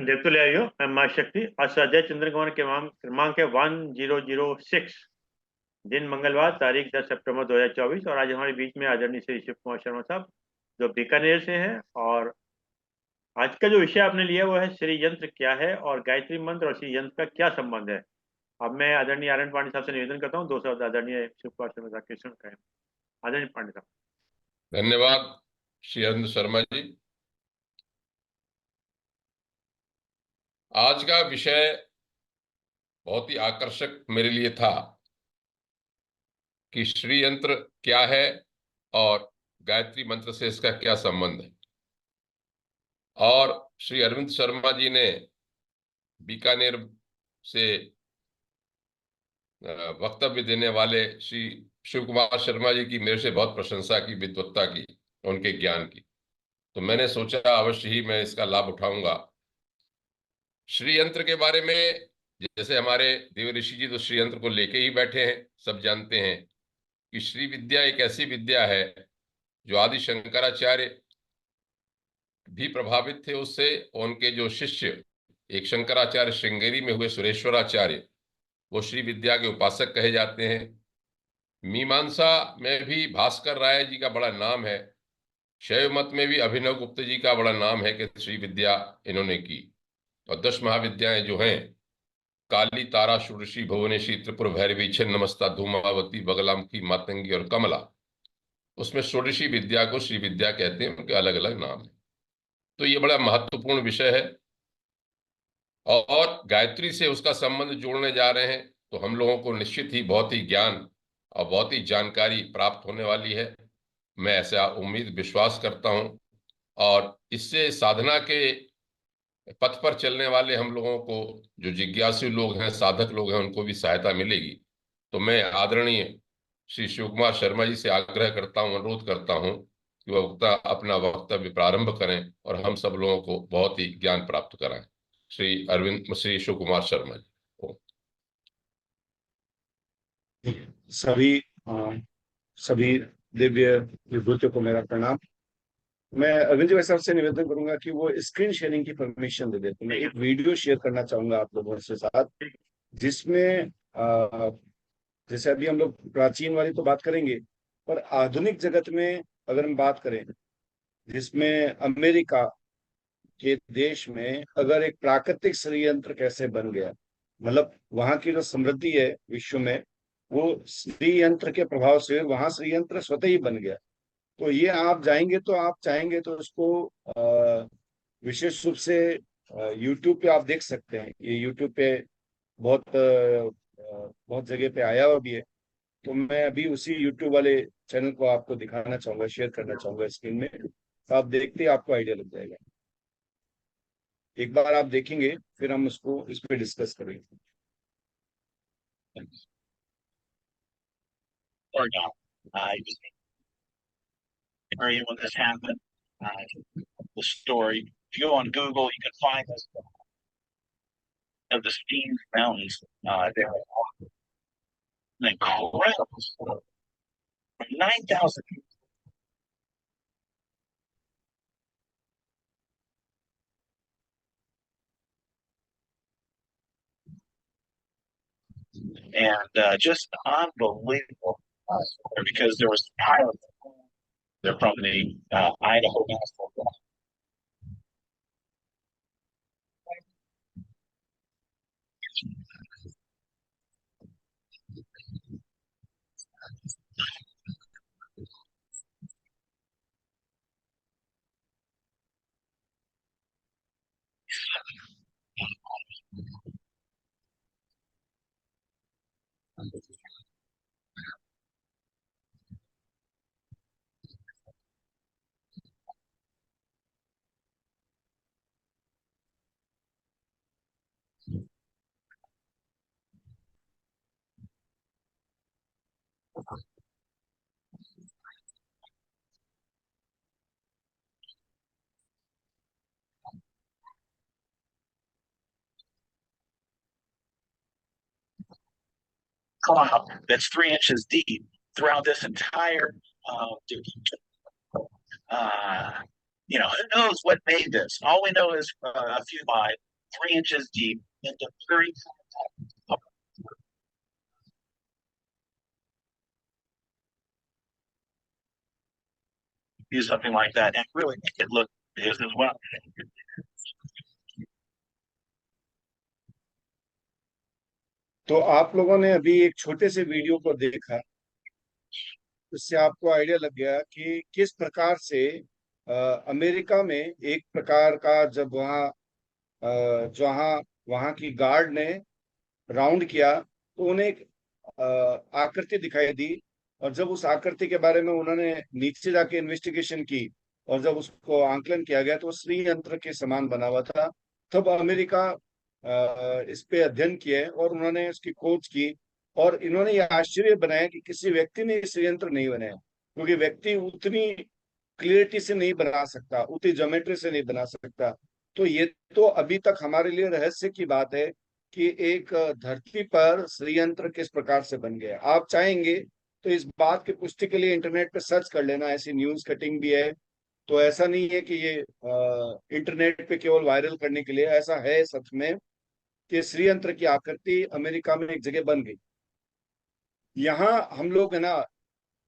देवतुल्यायो माँ शक्ति असाध्य चंद्रकुमार के क्रमांक है 1006 दिन मंगलवार तारीख 10 सितंबर 2024 और आज हमारे बीच में आदरणीय श्री शिव कुमार शर्मा साहब जो बीकानेर से हैं। और आज का जो विषय आपने लिया वो है श्री यंत्र क्या है और गायत्री मंत्र और श्री यंत्र का क्या संबंध है। अब मैं आदरणीय आनंद पांडे साहब से निवेदन करता हूँ 2 शब्द आदरणीय शिव कुमार शर्मा साहब कृष्ण कहें। आदरणीय पांडे साहब। धन्यवाद श्री अरविंद शर्मा जी। आज का विषय बहुत ही आकर्षक मेरे लिए था कि श्री यंत्र क्या है और गायत्री मंत्र से इसका क्या संबंध है। और श्री अरविंद शर्मा जी ने बीकानेर से वक्तव्य देने वाले श्री शिव कुमार शर्मा जी की मेरे से बहुत प्रशंसा की, विद्वत्ता की, उनके ज्ञान की। तो मैंने सोचा अवश्य ही मैं इसका लाभ उठाऊंगा। श्री यंत्र के बारे में जैसे हमारे देव ऋषि जी तो श्री यंत्र को लेके ही बैठे हैं, सब जानते हैं कि श्री विद्या एक ऐसी विद्या है जो आदि शंकराचार्य भी प्रभावित थे उससे। उनके जो शिष्य एक शंकराचार्य श्रृंगेरी में हुए सुरेश्वराचार्य, वो श्री विद्या के उपासक कहे जाते हैं। मीमांसा में भी भास्कर राय जी का बड़ा नाम है। शैव मत में भी अभिनव गुप्त जी का बड़ा नाम है कि श्री विद्या इन्होंने की। और 10 महाविद्याएं जो हैं, काली, तारा, षोडशी, भुवनेश्वरी, त्रिपुर, भैरवी, छिन्नमस्ता, धूमावती, बगलामुखी, मातंगी और कमला, उसमें षोडशी विद्या को श्री विद्या कहते हैं, उनके अलग अलग नाम है। तो ये बड़ा महत्वपूर्ण विषय है और गायत्री से उसका संबंध जोड़ने जा रहे हैं तो हम लोगों को निश्चित ही बहुत ही ज्ञान और बहुत ही जानकारी प्राप्त होने वाली है। मैं ऐसा उम्मीद विश्वास करता हूं और इससे साधना के पथ पर चलने वाले हम लोगों को, जो जिज्ञासु लोग हैं, साधक लोग हैं, उनको भी सहायता मिलेगी। तो मैं आदरणीय श्री शिव कुमार शर्मा जी से आग्रह करता हूं, अनुरोध करता हूं कि वह अपना वक्तव्य प्रारंभ करें और हम सब लोगों को बहुत ही ज्ञान प्राप्त कराएं। श्री शिव कुमार शर्मा जी। सभी दिव्य विभूतियों को मेरा प्रणाम। मैं अरविंद जी साहब से निवेदन करूंगा कि वो स्क्रीन शेयरिंग की परमिशन दे देते। मैं एक वीडियो शेयर करना चाहूंगा आप लोगों से साथ, जिसमें जैसे अभी हम लोग प्राचीन वाली तो बात करेंगे, पर आधुनिक जगत में अगर हम बात करें, जिसमें अमेरिका के देश में अगर एक प्राकृतिक श्रीयंत्र कैसे बन गया, मतलब वहां की जो समृद्धि है विश्व में, वो श्रीयंत्र के प्रभाव से वहां श्रीयंत्र स्वतः ही बन गया। तो ये आप जाएंगे तो आप चाहेंगे तो उसको विशेष रूप से यूट्यूब पे आप देख सकते हैं। ये यूट्यूब पे बहुत जगह पे आया हुआ भी है। तो मैं अभी उसी यूट्यूब वाले चैनल को आपको दिखाना चाहूंगा, शेयर करना चाहूंगा स्क्रीन में, तो आप देखते ही आपको आइडिया लग जाएगा। एक बार आप देखेंगे फिर हम उसको इस पे डिस्कस करेंगे। Or no, area when this happened. The story. If you go on Google, you can find this of the Steam Mountains. They were an incredible story. 9,000 people. And just unbelievable because there was pilots. They're from the Idaho National Guard. Cloud that's 3 inches deep throughout this entire who knows what made this. All we know is a few by 3 inches deep into 34 do something like that and really make it look this as well. तो आप लोगों ने अभी एक छोटे से video को देखा, उससे आपको आइडिया लग गया कि किस प्रकार से अमेरिका में एक प्रकार का जब जहाँ वहाँ की गार्ड ने राउंड किया तो उन्हें एक आकृति दिखाई दी, और जब उस आकृति के बारे में उन्होंने नीचे जाके इन्वेस्टिगेशन की और जब उसको आंकलन किया गया तो श्री यंत्र के समान बना हुआ था। तब अमेरिका इस पे अध्ययन किया और उन्होंने उसकी खोज की, और इन्होंने ये आश्चर्य बनाया कि किसी व्यक्ति ने इस यंत्र नहीं बनाया, क्योंकि व्यक्ति उतनी क्लियरिटी से नहीं बना सकता, उतनी ज्योमेट्री से नहीं बना सकता। तो ये तो अभी तक हमारे लिए रहस्य की बात है कि एक धरती पर श्रीयंत्र किस प्रकार से बन गया। आप चाहेंगे तो इस बात की पुष्टि के लिए इंटरनेट पे सर्च कर लेना, ऐसी न्यूज कटिंग भी है। तो ऐसा नहीं है कि ये इंटरनेट पे केवल वायरल करने के लिए, ऐसा है सच में कि श्रीयंत्र की आकृति अमेरिका में एक जगह बन गई। यहाँ हम लोग है ना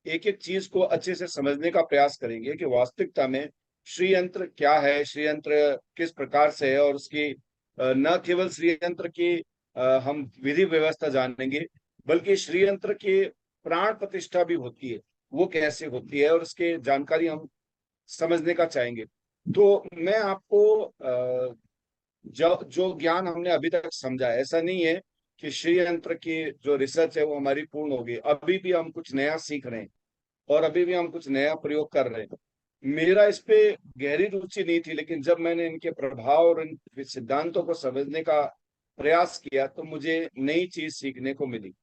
एक एक चीज को अच्छे से समझने का प्रयास करेंगे कि वास्तविकता में श्रीयंत्र क्या है, श्रीयंत्र किस प्रकार से है, और उसकी न केवल श्रीयंत्र की हम विधि व्यवस्था जानेंगे, बल्कि श्रीयंत्र की प्राण प्रतिष्ठा भी होती है, वो कैसे होती है, और उसके जानकारी हम समझने का चाहेंगे। तो मैं आपको जो ज्ञान हमने अभी तक समझा, ऐसा नहीं है कि श्रीयंत्र की जो रिसर्च है वो हमारी पूर्ण होगी। अभी भी हम कुछ नया सीख रहे हैं और अभी भी हम कुछ नया प्रयोग कर रहे हैं। मेरा इस पे गहरी रुचि नहीं थी, लेकिन जब मैंने इनके प्रभाव और इन सिद्धांतों को समझने का प्रयास किया तो मुझे नई चीज सीखने को मिली।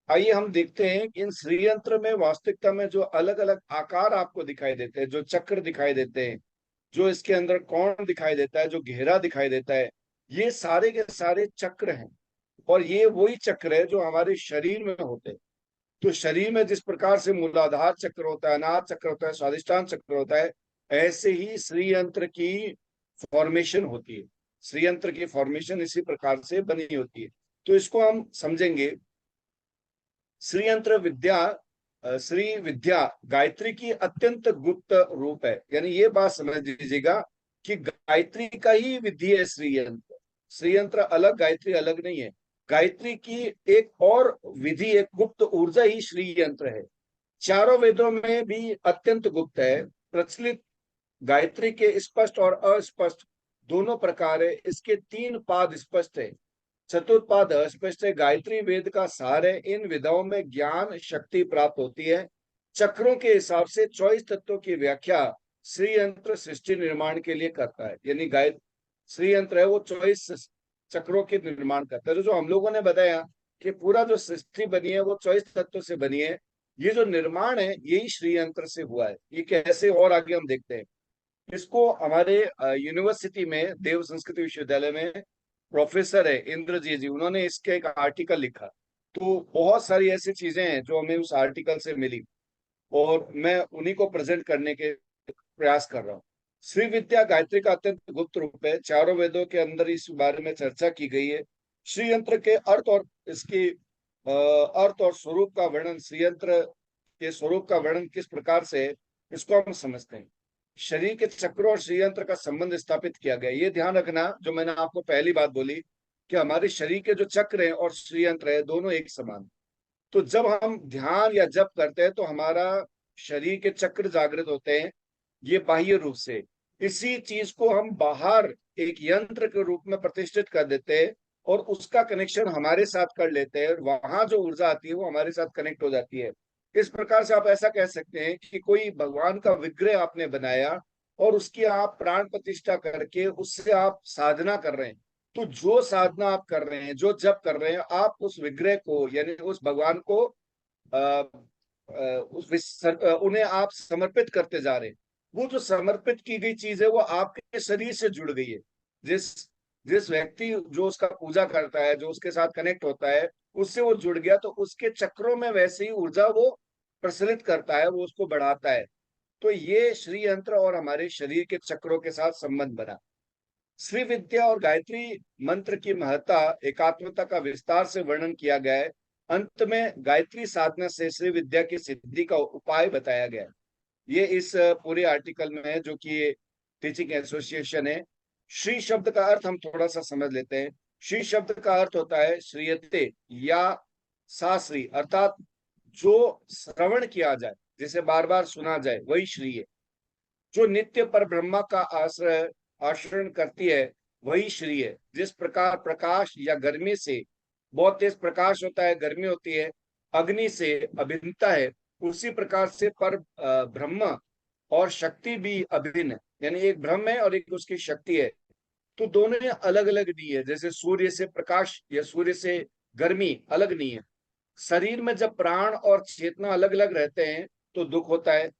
आइए हम देखते हैं कि इन श्रीयंत्र में वास्तविकता में जो अलग अलग आकार आपको दिखाई देते हैं, जो चक्र दिखाई देते हैं, जो इसके अंदर कौन दिखाई देता है, जो घेरा दिखाई देता है, ये सारे के सारे चक्र हैं। और ये वही चक्र है जो हमारे शरीर में होते हैं। तो शरीर में जिस प्रकार से मूलाधार चक्र होता है, अनाहत चक्र होता है, स्वादिष्टान चक्र होता है, ऐसे ही श्रीयंत्र की फॉर्मेशन होती है। श्रीयंत्र की फॉर्मेशन इसी प्रकार से बनी होती है। तो इसको हम समझेंगे। श्रीयंत्र विद्या श्री विद्या गायत्री की अत्यंत गुप्त रूप है। यानी ये बात समझ लीजिएगा कि गायत्री का ही विधि है श्रीयंत्र। श्रीयंत्र अलग, गायत्री अलग नहीं है। गायत्री की एक और विधि, एक गुप्त ऊर्जा ही श्री यंत्र है। चारों वेदों में भी अत्यंत गुप्त है। प्रचलित गायत्री के स्पष्ट और अस्पष्ट दोनों प्रकार है। इसके 3 पाद स्पष्ट है, चतुर्थ पाद अस्पष्ट है। गायत्री वेद का सार है। इन विधाओं में ज्ञान शक्ति प्राप्त होती है। चक्रों के हिसाब से 24 तत्वों की व्याख्या श्री यंत्र सृष्टि निर्माण के लिए करता है। यानी गायत्री श्री यंत्र है वो 24 चक्रों के निर्माण करता है। जो हम लोगों ने बताया कि पूरा जो सृष्टि बनी है वो 24 तत्वों से बनी है। ये जो निर्माण है यही श्री यंत्र से हुआ है। ये कैसे, और आगे हम देखते हैं। इसको हमारे यूनिवर्सिटी में, देव संस्कृति विश्वविद्यालय में प्रोफेसर है इंद्रजीत जी, उन्होंने इसके एक आर्टिकल लिखा। तो बहुत सारी ऐसी चीजें हैं जो हमें उस आर्टिकल से मिली और मैं उन्हीं को प्रेजेंट करने के प्रयास कर रहा हूँ। श्री विद्या गायत्री का अत्यंत गुप्त रूप है। चारों वेदों के अंदर इस बारे में चर्चा की गई है। श्री यंत्र के अर्थ और इसकी अर्थ और स्वरूप का वर्णन, श्री यंत्र के स्वरूप का वर्णन किस प्रकार से है, इसको हम समझते हैं। शरीर के चक्रों और श्री यंत्र का संबंध स्थापित किया गया। ये ध्यान रखना, जो मैंने आपको पहली बात बोली कि हमारे शरीर के जो चक्र हैं और श्री यंत्र है दोनों एक समान। तो जब हम ध्यान या जप करते हैं तो हमारा शरीर के चक्र जागृत होते हैं, ये बाह्य रूप से। इसी चीज को हम बाहर एक यंत्र के रूप में प्रतिष्ठित कर देते हैं और उसका कनेक्शन हमारे साथ कर लेते हैं, और वहां जो ऊर्जा आती है वो हमारे साथ कनेक्ट हो जाती है। इस प्रकार से आप ऐसा कह सकते हैं कि कोई भगवान का विग्रह आपने बनाया और उसकी आप प्राण प्रतिष्ठा करके उससे आप साधना कर रहे हैं। तो जो साधना आप कर रहे हैं, जो जप कर रहे हैं, आप उस विग्रह को यानी उस भगवान को उन्हें आप समर्पित करते जा रहे हैं। वो जो समर्पित की गई चीज है वो आपके शरीर से जुड़ गई है। जिस जिस व्यक्ति जो उसका पूजा करता है, जो उसके साथ कनेक्ट होता है, उससे वो जुड़ गया, तो उसके चक्रों में वैसे ही ऊर्जा वो प्रचलित करता है, वो उसको बढ़ाता है। तो ये श्री यंत्र और हमारे शरीर के चक्रों के साथ संबंध बना। श्री विद्या और गायत्री मंत्र की महत्ता, एकात्मता का विस्तार से वर्णन किया गया है। अंत में गायत्री साधना से श्री विद्या की सिद्धि का उपाय बताया गया है। ये इस पूरे आर्टिकल में है, जो कि टीचिंग एसोसिएशन है। श्री शब्द का अर्थ हम थोड़ा सा समझ लेते हैं। श्री शब्द का अर्थ होता है श्रीयते या साश्री, अर्थात जो श्रवण किया जाए, जिसे बार बार सुना जाए, वही श्री है। जो नित्य पर ब्रह्मा का आश्रय करती है, वही श्री है। जिस प्रकार प्रकाश या गर्मी से, बहुत तेज प्रकाश होता है, गर्मी होती है, अग्नि से अभिन्नता है, उसी प्रकार से पर ब्रह्म और शक्ति भी अभिन्न है। यानी एक ब्रह्म है और एक उसकी शक्ति है, तो दोनों अलग अलग नहीं है। जैसे सूर्य से प्रकाश या सूर्य से गर्मी अलग नहीं है। शरीर में जब प्राण और चेतना अलग अलग रहते हैं तो दुख होता है।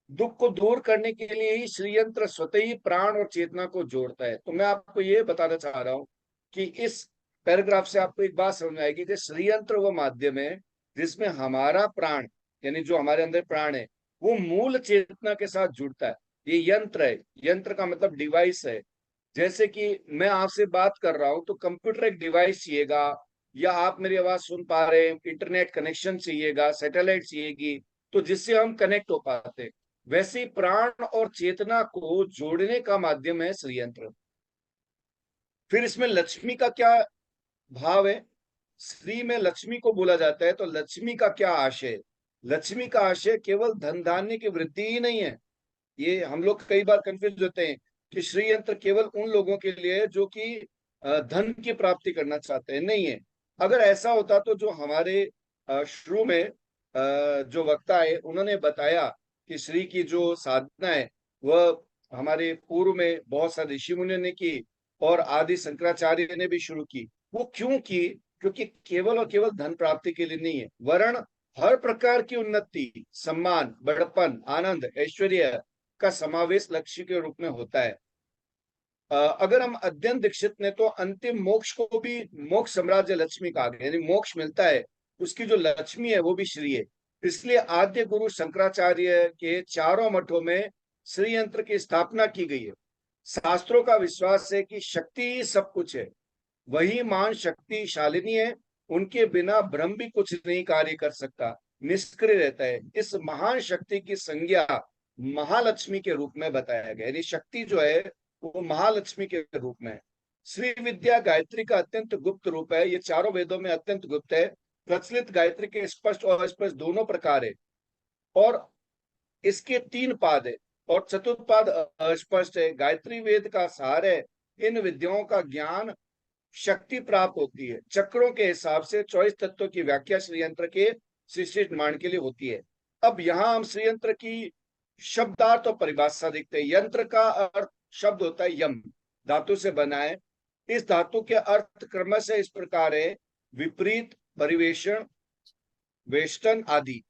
दुख को दूर करने के लिए ही श्री यंत्र स्वतः ही प्राण और चेतना को जोड़ता है। तो मैं आपको ये बताना चाह रहा हूँ कि इस पैराग्राफ से आपको एक बात समझ आएगी कि श्री यंत्र वो माध्यम है जिसमें हमारा प्राण, यानी जो हमारे अंदर प्राण है, वो मूल चेतना के साथ जुड़ता है। ये यंत्र है। यंत्र का मतलब डिवाइस है। जैसे कि मैं आपसे बात कर रहा हूं तो कंप्यूटर एक डिवाइस चाहिएगा, या आप मेरी आवाज सुन पा रहे हैं, इंटरनेट कनेक्शन चाहिएगा, सैटेलाइट चाहिएगी, तो जिससे हम कनेक्ट हो पाते। वैसे ही प्राण और चेतना को जोड़ने का माध्यम है श्री यंत्र। फिर इसमें लक्ष्मी का क्या भाव है? श्री में लक्ष्मी को बोला जाता है, तो लक्ष्मी का क्या आशय? लक्ष्मी का आशय केवल धन धान्य की वृद्धि ही नहीं है। ये हम लोग कई बार कंफ्यूज होते हैं कि श्री यंत्र केवल उन लोगों के लिए जो कि धन की प्राप्ति करना चाहते हैं, नहीं है। अगर ऐसा होता तो जो हमारे शुरू में जो वक्ता है उन्होंने बताया कि श्री की जो साधना है वह हमारे पूर्व में बहुत सारे ऋषि मुनियों ने की और आदि शंकराचार्य ने भी शुरू की। वो क्यों की? क्योंकि केवल और केवल धन प्राप्ति के लिए नहीं है, वरन हर प्रकार की उन्नति, सम्मान, बड़प्पन, आनंद, ऐश्वर्य का समावेश लक्ष्य के रूप में होता है। अगर हम अध्ययन दीक्षित ने तो अंतिम मोक्ष को भी मोक्ष साम्राज्य लक्ष्मी कहा गया, यानी मोक्ष मिलता है उसकी जो लक्ष्मी है वो भी श्री है। इसलिए आद्य गुरु शंकराचार्य के चारों मठों में श्री यंत्र की स्थापना की गई है। शास्त्रों का विश्वास है कि शक्ति ही सब कुछ है, वही मान शक्तिशालिनी है, उनके बिना ब्रह्म भी कुछ नहीं कार्य कर सकता, निष्क्रिय रहता है। इस महान शक्ति की संज्ञा महालक्ष्मी के रूप में बताया गया, यानी शक्ति जो है वो महालक्ष्मी के रूप में है। श्री विद्या गायत्री का अत्यंत गुप्त रूप है। ये चारों वेदों में अत्यंत गुप्त है। प्रचलित गायत्री के स्पष्ट और अस्पष्ट दोनों प्रकार है, और इसके 3 पाद है और चतुर्थ पाद अस्पष्ट है। गायत्री वेद का सार है। इन विद्याओं का ज्ञान शक्ति प्राप्त होती है। चक्रों के हिसाब से 24 तत्वों की व्याख्या श्री यंत्र के शिष्य निर्माण के लिए होती है। अब यहाँ हम श्री यंत्र की शब्दार्थ और परिभाषा देखते हैं। यंत्र का अर्थ शब्द होता है यम, धातु से बना है। इस धातु के अर्थ क्रमशः इस प्रकार है: विपरीत, परिवेशन, वेष्टन आदि।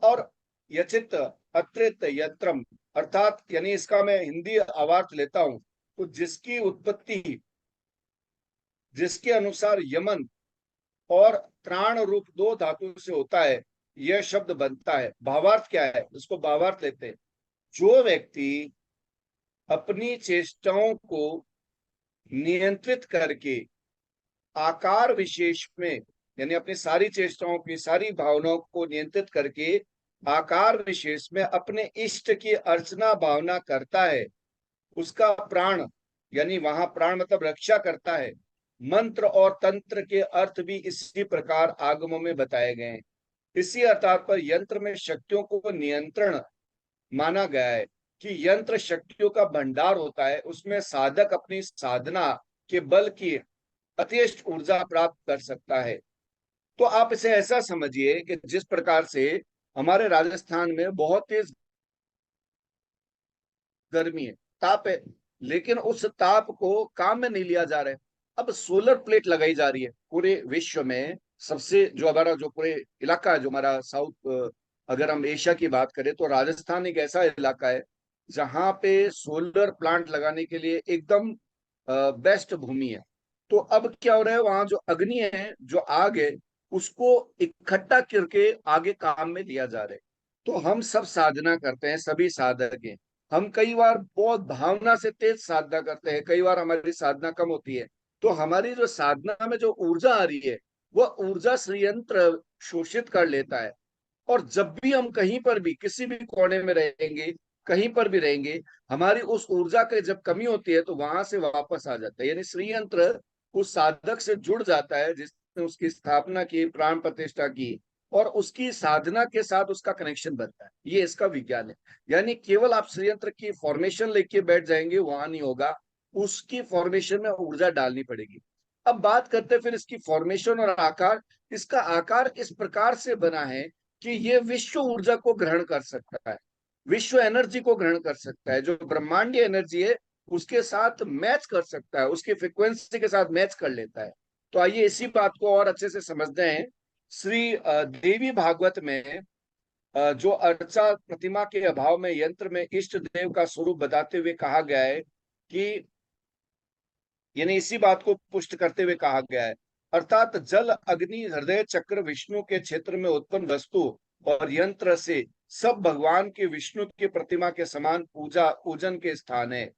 और यचित, अत्रित, यंत्रम, अर्थात यानी इसका मैं हिंदी अवार्थ लेता हूं तो जिसकी उत्पत्ति, जिसके अनुसार यमन और त्राण रूप 2 धातु से होता है, यह शब्द बनता है। भावार्थ क्या है? इसको भावार्थ लेते हैं। जो व्यक्ति अपनी चेष्टाओं को नियंत्रित करके आकार विशेष में, यानी अपनी सारी चेष्टाओं की, सारी भावनाओं को नियंत्रित करके आकार विशेष में अपने इष्ट की अर्चना भावना करता है, उसका प्राण, यानी वहां प्राण मतलब रक्षा करता है। मंत्र और तंत्र के अर्थ भी इसी प्रकार आगमों में बताए गए हैं। इसी अर्थात पर यंत्र में शक्तियों को नियंत्रण माना गया है कि यंत्र शक्तियों का भंडार होता है। उसमें साधक अपनी साधना के बल की अतिष्ट ऊर्जा प्राप्त कर सकता है। तो आप इसे ऐसा समझिए कि जिस प्रकार से हमारे राजस्थान में बहुत तेज गर्मी है, ताप है, लेकिन उस ताप को काम में नहीं लिया जा रहा है। अब सोलर प्लेट लगाई जा रही है पूरे विश्व में। सबसे जो हमारा जो पूरे इलाका है, जो हमारा साउथ, अगर हम एशिया की बात करें तो राजस्थान एक ऐसा इलाका है जहां पे सोलर प्लांट लगाने के लिए एकदम बेस्ट भूमि है। तो अब क्या हो रहा है, वहां जो अग्नि है, जो आग है, उसको इकट्ठा करके आगे काम में लिया जा रहा है। तो हम सब साधना करते हैं, सभी साधक हैं, हम कई बार बहुत भावना से तेज साधना करते हैं, कई बार हमारी साधना कम होती है, तो हमारी जो साधना में जो ऊर्जा आ रही है वह ऊर्जा श्रीयंत्र शोषित कर लेता है। और जब भी हम कहीं पर भी किसी भी कोने में रहेंगे, कहीं पर भी रहेंगे, हमारी उस ऊर्जा की जब कमी होती है तो वहां से वापस आ जाता है। यानी श्रीयंत्र उस साधक से जुड़ जाता है जिसने उसकी स्थापना की, प्राण प्रतिष्ठा की, और उसकी साधना के साथ उसका कनेक्शन बनता है। ये इसका विज्ञान है। यानी केवल आप श्रीयंत्र की फॉर्मेशन लेके बैठ जाएंगे, वहां नहीं होगा, उसकी फॉर्मेशन में ऊर्जा डालनी पड़ेगी। अब बात करते हैं फिर इसकी फॉर्मेशन और आकार। इसका आकार इस प्रकार से बना है कि ये विश्व ऊर्जा को ग्रहण कर सकता है, विश्व एनर्जी को ग्रहण कर सकता है, जो ब्रह्मांडीय एनर्जी है उसके साथ मैच कर सकता है, उसकी फ्रिक्वेंसी के साथ मैच कर लेता है। तो आइए इसी बात को और अच्छे से समझते हैं। श्री देवी भागवत में जो अर्चा प्रतिमा के अभाव में यंत्र में इष्ट देव का स्वरूप बताते हुए कहा गया है कि, यानी इसी बात को पुष्ट करते हुए कहा गया है, अर्थात जल अग्नि हृदय चक्र विष्णु के क्षेत्र में उत्पन्न वस्तु और यंत्र से सब भगवान के विष्णु की प्रतिमा के समान पूजा पूजन के स्थान है।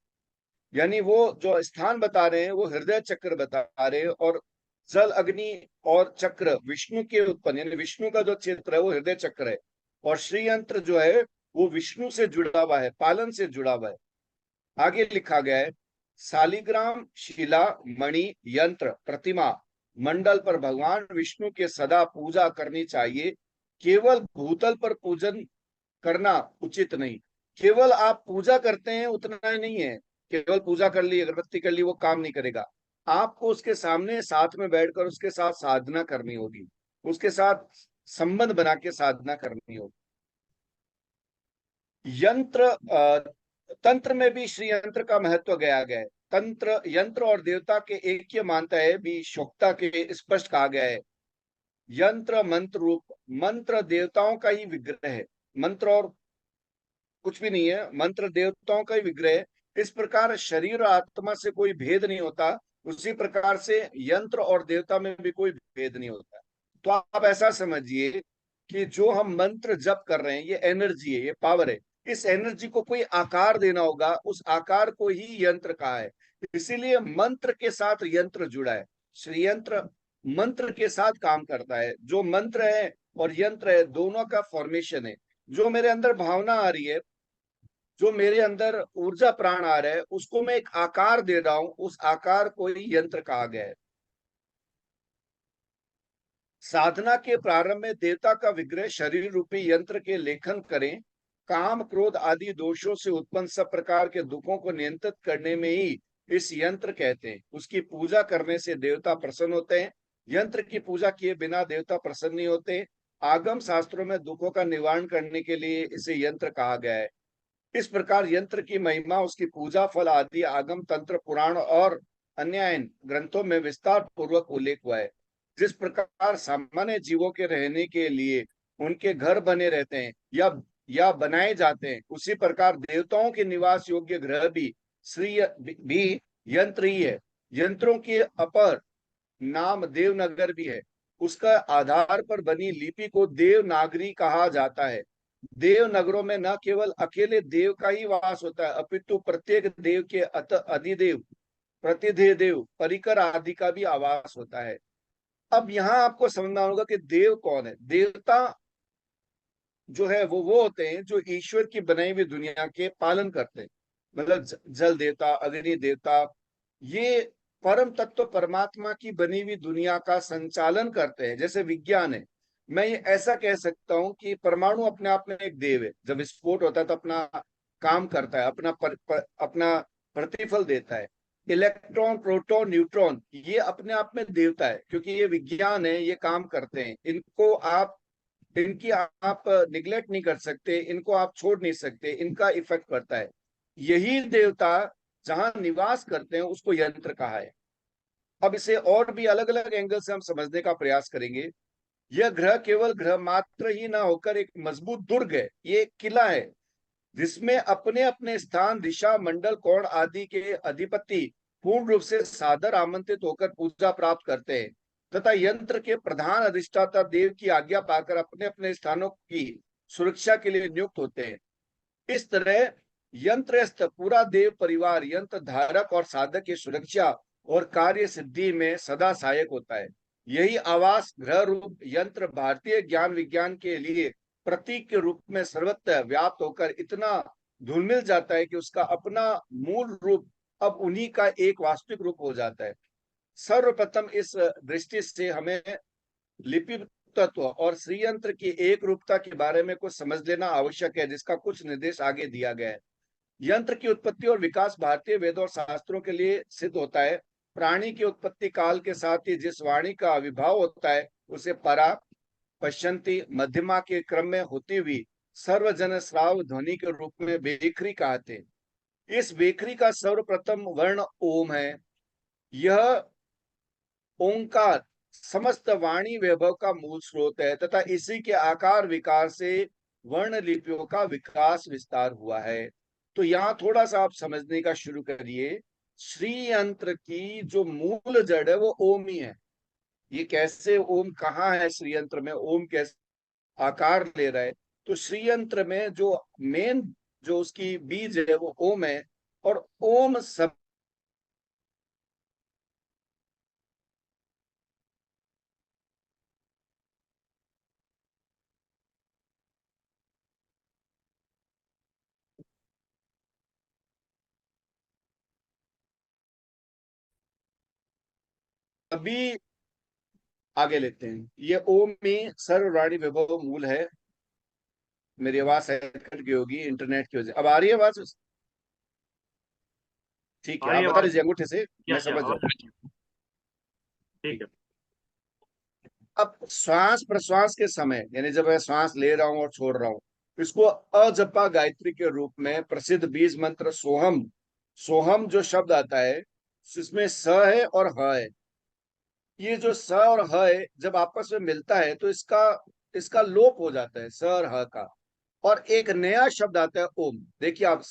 यानी वो जो स्थान बता रहे हैं वो हृदय चक्र बता रहे हैं, और जल अग्नि और चक्र विष्णु के उत्पन्न, यानी विष्णु का जो क्षेत्र है वो हृदय चक्र है, और श्री यंत्र जो है वो विष्णु से जुड़ा हुआ है, पालन से जुड़ा हुआ है। आगे लिखा गया है, शालिग्राम शिला मणि यंत्र प्रतिमा मंडल पर भगवान विष्णु के सदा पूजा करनी चाहिए। केवल भूतल पर पूजन करना उचित नहीं। केवल आप पूजा करते हैं उतना ही नहीं है, केवल पूजा कर ली, अगरबत्ती कर ली, वो काम नहीं करेगा। आपको उसके सामने साथ में बैठकर उसके साथ साधना करनी होगी, उसके साथ संबंध बना के साधना करनी होगी। यंत्र तंत्र में भी श्री यंत्र का महत्व गया गया है। तंत्र यंत्र और देवता के ऐक्य मानता है भी शोक्ता के स्पष्ट कहा गया है। यंत्र मंत्र रूप, मंत्र देवताओं का ही विग्रह है, मंत्र और कुछ भी नहीं है, मंत्र देवताओं का ही विग्रह है। इस प्रकार शरीर और आत्मा से कोई भेद नहीं होता, उसी प्रकार से यंत्र और देवता में भी कोई भेद नहीं होता। तो आप ऐसा समझिए कि जो हम मंत्र जप कर रहे हैं ये एनर्जी है, ये पावर है। इस एनर्जी को कोई आकार देना होगा, उस आकार को ही यंत्र कहा है। इसीलिए मंत्र के साथ यंत्र जुड़ा है। श्री यंत्र मंत्र के साथ काम करता है। जो मंत्र है और यंत्र है दोनों का फॉर्मेशन है। जो मेरे अंदर भावना आ रही है, जो मेरे अंदर ऊर्जा प्राण आ रहा है, उसको मैं एक आकार दे रहा हूं, उस आकार को ही यंत्र कहा गया है। साधना के प्रारंभ में देवता का विग्रह शरीर रूपी यंत्र के लेखन करें। काम क्रोध आदि दोषों से उत्पन्न सब प्रकार के दुखों को नियंत्रित करने में ही इस यंत्र कहते हैं। उसकी पूजा करने से देवता प्रसन्न होते हैं। यंत्र की पूजा किए बिना देवता प्रसन्न नहीं होते। आगम शास्त्रों में दुखों का निवारण करने के लिए इसे यंत्र कहा गया है। इस प्रकार यंत्र की महिमा, उसकी पूजा फल आदि आगम तंत्र पुराण और अन्य ग्रंथों में विस्तार पूर्वक उल्लेख हुआ है। जिस प्रकार सामान्य जीवों के रहने के लिए उनके घर बने रहते हैं या बनाए जाते हैं, उसी प्रकार देवताओं के निवास योग्य ग्रह भी यंत्र ही है। यंत्रों के अपर नाम देवनगर भी है। उसका आधार पर बनी लिपि को देवनागरी कहा जाता है। देवनगरों में न केवल अकेले देव का ही वास होता है, अपितु प्रत्येक देव के अधिदेव, प्रतिदेव, परिकर आदि का भी आवास होता है। अब यहाँ आपको समझना होगा कि देव कौन है। देवता जो है वो होते हैं जो ईश्वर की बनाई हुई दुनिया के पालन करते हैं। मतलब जल देवता, अग्नि देवता, ये परम तत्व परमात्मा की बनी हुई दुनिया का संचालन करते हैं। जैसे विज्ञान है, मैं ये ऐसा कह सकता हूं कि परमाणु अपने आप में एक देव है। जब विस्फोट होता है तो अपना काम करता है, अपना प्रतिफल देता है। इलेक्ट्रॉन, प्रोटॉन, न्यूट्रॉन, ये अपने आप में देवता है, क्योंकि ये विज्ञान है, ये काम करते हैं। इनकी आप निग्लेक्ट नहीं कर सकते, इनको आप छोड़ नहीं सकते, इनका इफेक्ट पड़ता है। यही देवता जहां निवास करते हैं उसको यंत्र कहा है। अब इसे और भी अलग अलग एंगल से हम समझने का प्रयास करेंगे। यह ग्रह केवल ग्रह मात्र ही ना होकर एक मजबूत दुर्ग है, ये एक किला है जिसमें अपने अपने स्थान, दिशा, मंडल, कोण आदि के अधिपति पूर्ण रूप से सादर आमंत्रित होकर पूजा प्राप्त करते हैं तथा यंत्र के प्रधान अधिष्ठाता देव की आज्ञा पाकर अपने अपने स्थानों की सुरक्षा के लिए नियुक्त होते हैं। इस तरह यंत्रस्थ पूरा देव परिवार यंत्र धारक और साधक की सुरक्षा और कार्य सिद्धि में सदा सहायक होता है। यही आवास ग्रह रूप यंत्र भारतीय ज्ञान विज्ञान के लिए प्रतीक के रूप में सर्वत्र व्याप्त होकर इतना धूलमिल जाता है कि उसका अपना मूल रूप अब उन्हीं का एक वास्तविक रूप हो जाता है। सर्वप्रथम इस दृष्टि से हमें लिपि तत्व और श्रीयंत्र की एक रूपता के बारे में कुछ समझ लेना आवश्यक है, जिसका कुछ निर्देश आगे दिया गया है। यंत्र की उत्पत्ति और विकास भारतीय वेदों और शास्त्रों के लिए सिद्ध होता है। प्राणी की उत्पत्ति काल के साथ ही जिस वाणी का आविर्भाव होता है उसे परा, पश्यंती, मध्यमा के क्रम में होती हुई सर्वजन श्राव ध्वनि के रूप में बेखरी कहते हैं। इस बेखरी का सर्वप्रथम वर्ण ओम है। यह ओंकार समस्त वाणी वैभव का मूल स्रोत है तथा इसी के आकार विकार से वर्ण लिपियों का विकास विस्तार हुआ है। तो यहाँ थोड़ा सा आप समझने का शुरू करिए। श्री यंत्र की जो मूल जड़ है वो ओम ही है। ये कैसे ओम कहाँ है श्री यंत्र में, ओम कैसे आकार ले रहा है? तो श्री यंत्र में जो मेन जो उसकी बीज है वो ओम है। और ओम सब अभी आगे लेते हैं। ये ओम में सर्ववाणी विभव मूल है। मेरी आवाज शायद कट गई होगी इंटरनेट की वजह से। अब आ रही है आवाज? ठीक है, आ रही आप है बता आवाज? दीजिए अंगूठे से, मैं समझ आवाज जाऊँ। ठीक है। अब श्वास प्रश्वास के समय यानी जब मैं श्वास ले रहा हूं और छोड़ रहा हूं, इसको अजपा गायत्री के रूप में प्रसिद्ध बीज मंत्र सोहम, सोहम जो शब्द आता है इसमें स है और ह है। ये जो स और ह है जब आपस में मिलता है तो इसका इसका लोप हो जाता है, स और ह का, और एक नया शब्द आता है ओम। देखिए आप,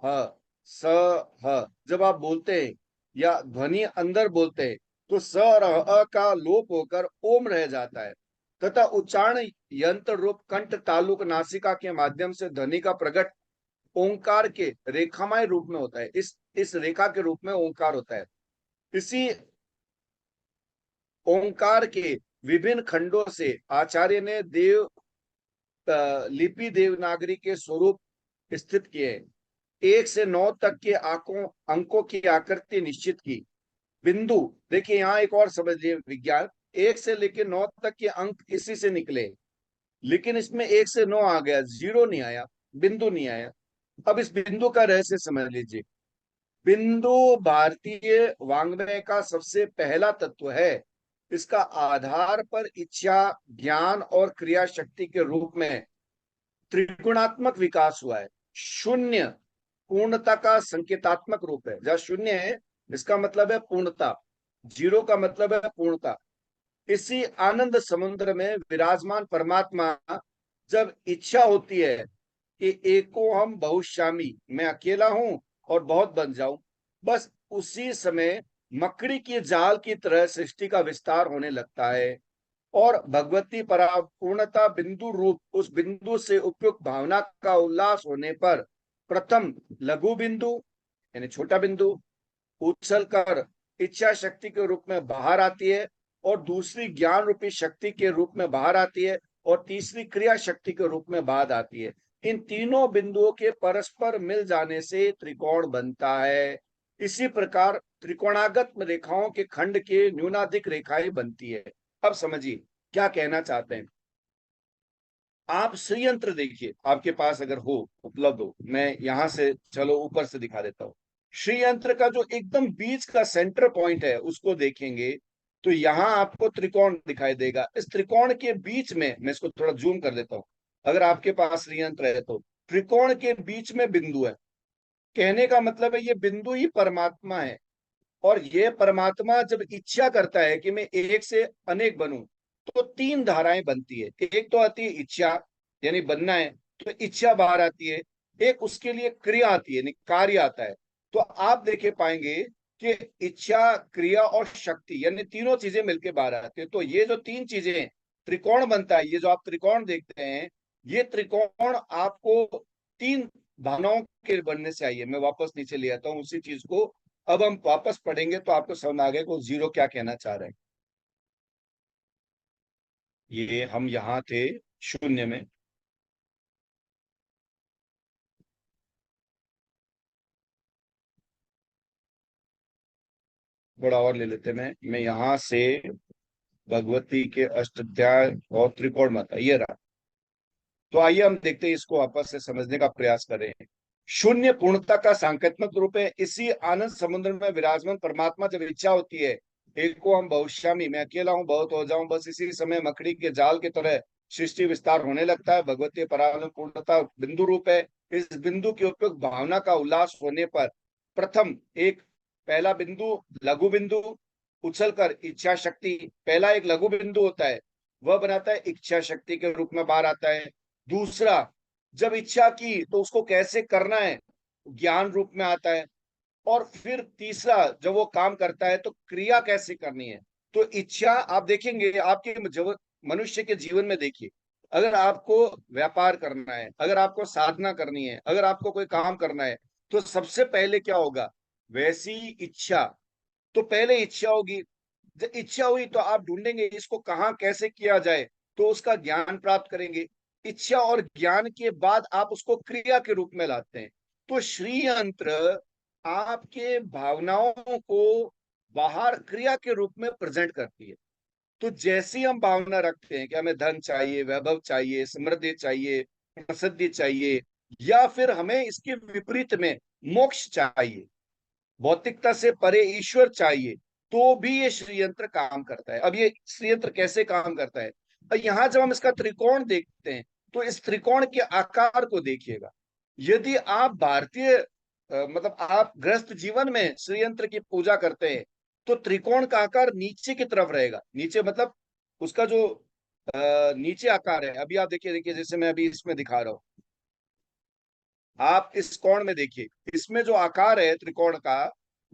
ह स ह जब आप बोलते हैं या ध्वनि अंदर बोलते हैं तो स और अ का लोप होकर ओम रह जाता है तथा उच्चारण यंत्र रूप कंठ तालुक नासिका के माध्यम से ध्वनि का प्रकट ओंकार के रेखामय रूप में होता है। इस रेखा के रूप में ओंकार होता है। इसी ओंकार के विभिन्न खंडों से आचार्य ने देव लिपि देवनागरी के स्वरूप स्थित किए। 1 से 9 तक के अंकों की आकृति निश्चित की। बिंदु, देखिए यहाँ एक और समझिए विज्ञान, 1 से लेकर 9 तक के अंक इसी से निकले, लेकिन इसमें 1 से 9 आ गया, 0 नहीं आया, बिंदु नहीं आया। अब इस बिंदु का रहस्य समझ लीजिए। बिंदु भारतीय वाङ्मय का सबसे पहला तत्व है। इसका आधार पर इच्छा, ज्ञान और क्रिया शक्ति के रूप में त्रिगुणात्मक विकास हुआ है। शून्य पूर्णता का संकेतात्मक रूप है। जहां शून्य है इसका मतलब है पूर्णता, 0 का मतलब है पूर्णता। इसी आनंद समुद्र में विराजमान परमात्मा जब इच्छा होती है कि एको हम बहुश्यामी, मैं अकेला हूं और बहुत बन जाऊं, बस उसी समय मकड़ी की जाल की तरह सृष्टि का विस्तार होने लगता है और भगवती परापूर्णता बिंदु रूप उस बिंदु से उपयुक्त भावना का उल्लास होने पर प्रथम लघु बिंदु यानी छोटा बिंदु उछल कर इच्छा शक्ति के रूप में बाहर आती है और दूसरी ज्ञान रूपी शक्ति के रूप में बाहर आती है और तीसरी क्रिया शक्ति के रूप में बाहर आती है। इन तीनों बिंदुओं के परस्पर मिल जाने से त्रिकोण बनता है। इसी प्रकार त्रिकोणागत रेखाओं के खंड के न्यूनाधिक रेखाएं बनती है। अब समझिए क्या कहना चाहते हैं। आप श्रीयंत्र देखिए, आपके पास अगर हो, उपलब्ध हो, मैं यहां से चलो ऊपर से दिखा देता हूं। श्रीयंत्र का जो एकदम बीच का सेंटर पॉइंट है उसको देखेंगे तो यहां आपको त्रिकोण दिखाई देगा। इस त्रिकोण के बीच में, मैं इसको थोड़ा जूम कर देता हूं, अगर आपके पास श्रीयंत्र है तो त्रिकोण के बीच में बिंदु है। कहने का मतलब है ये बिंदु ही परमात्मा है। और ये परमात्मा जब इच्छा करता है कि मैं एक से अनेक बनूं तो 3 धाराएं बनती है। एक तो आती है इच्छा, यानी बनना है तो इच्छा बाहर आती है। एक उसके लिए क्रिया आती है, यानी कार्य आता है। तो आप देखे पाएंगे कि इच्छा, क्रिया और शक्ति यानी तीनों चीजें मिलकर बाहर आती है। तो ये जो 3 चीजें त्रिकोण बनता है, ये जो आप त्रिकोण देखते हैं, ये त्रिकोण आपको 3 भावनाओं के बनने से आई है। मैं वापस नीचे ले आता हूँ उसी चीज को। अब हम वापस पढ़ेंगे तो आपको समझ में आ गया कि जीरो क्या कहना चाह रहे हैं। ये हम यहाँ थे शून्य में, थोड़ा और ले लेते हैं। मैं यहाँ से भगवती के अष्टाध्याय और त्रिकोण मत ये रहा। तो आइए हम देखते हैं, इसको वापस से समझने का प्रयास करें। शून्य पूर्णता का सांकेतिक रूप है। इसी आनंद समुद्र में विराजमान परमात्मा जब इच्छा होती है, एक को हम बहुश्यामी, मैं अकेला हूं बहुत हो जाऊं, बस इसी समय मकड़ी के जाल की तरह सृष्टि विस्तार होने लगता है। भगवती परानंद पूर्णता बिंदु रूप है। इस बिंदु के उपयोग भावना का उल्लास होने पर प्रथम एक पहला बिंदु लघु बिंदु उछलकर इच्छा शक्ति, पहला एक लघु बिंदु होता है, वह बनाता है इच्छा शक्ति के रूप में बाहर आता है। दूसरा, जब इच्छा की तो उसको कैसे करना है, ज्ञान रूप में आता है। और फिर तीसरा, जब वो काम करता है तो क्रिया कैसे करनी है। तो इच्छा आप देखेंगे आपके मनुष्य के जीवन में, देखिए अगर आपको व्यापार करना है, अगर आपको साधना करनी है, अगर आपको कोई काम करना है, तो सबसे पहले क्या होगा, वैसी इच्छा। तो पहले इच्छा होगी, जब इच्छा हुई तो आप ढूंढेंगे इसको कहाँ कैसे किया जाए, तो उसका ज्ञान प्राप्त करेंगे। इच्छा और ज्ञान के बाद आप उसको क्रिया के रूप में लाते हैं। तो श्री यंत्र आपके भावनाओं को बाहर क्रिया के रूप में प्रेजेंट करती है। तो जैसी हम भावना रखते हैं कि हमें धन चाहिए, वैभव चाहिए, समृद्धि चाहिए, प्रसिद्धि चाहिए, या फिर हमें इसके विपरीत में मोक्ष चाहिए, भौतिकता से परे ईश्वर चाहिए, तो भी ये श्रीयंत्र काम करता है। अब ये श्रीयंत्र कैसे काम करता है, और यहां जब हम इसका त्रिकोण देखते हैं तो इस त्रिकोण के आकार को देखिएगा। यदि आप भारतीय मतलब आप गृहस्थ जीवन में श्रीयंत्र की पूजा करते हैं, तो त्रिकोण का आकार नीचे की तरफ रहेगा। नीचे मतलब उसका जो नीचे आकार है, अभी आप देखिए, देखिए जैसे मैं अभी इसमें दिखा रहा हूं, आप इस कोण में देखिए, इसमें जो आकार है त्रिकोण का,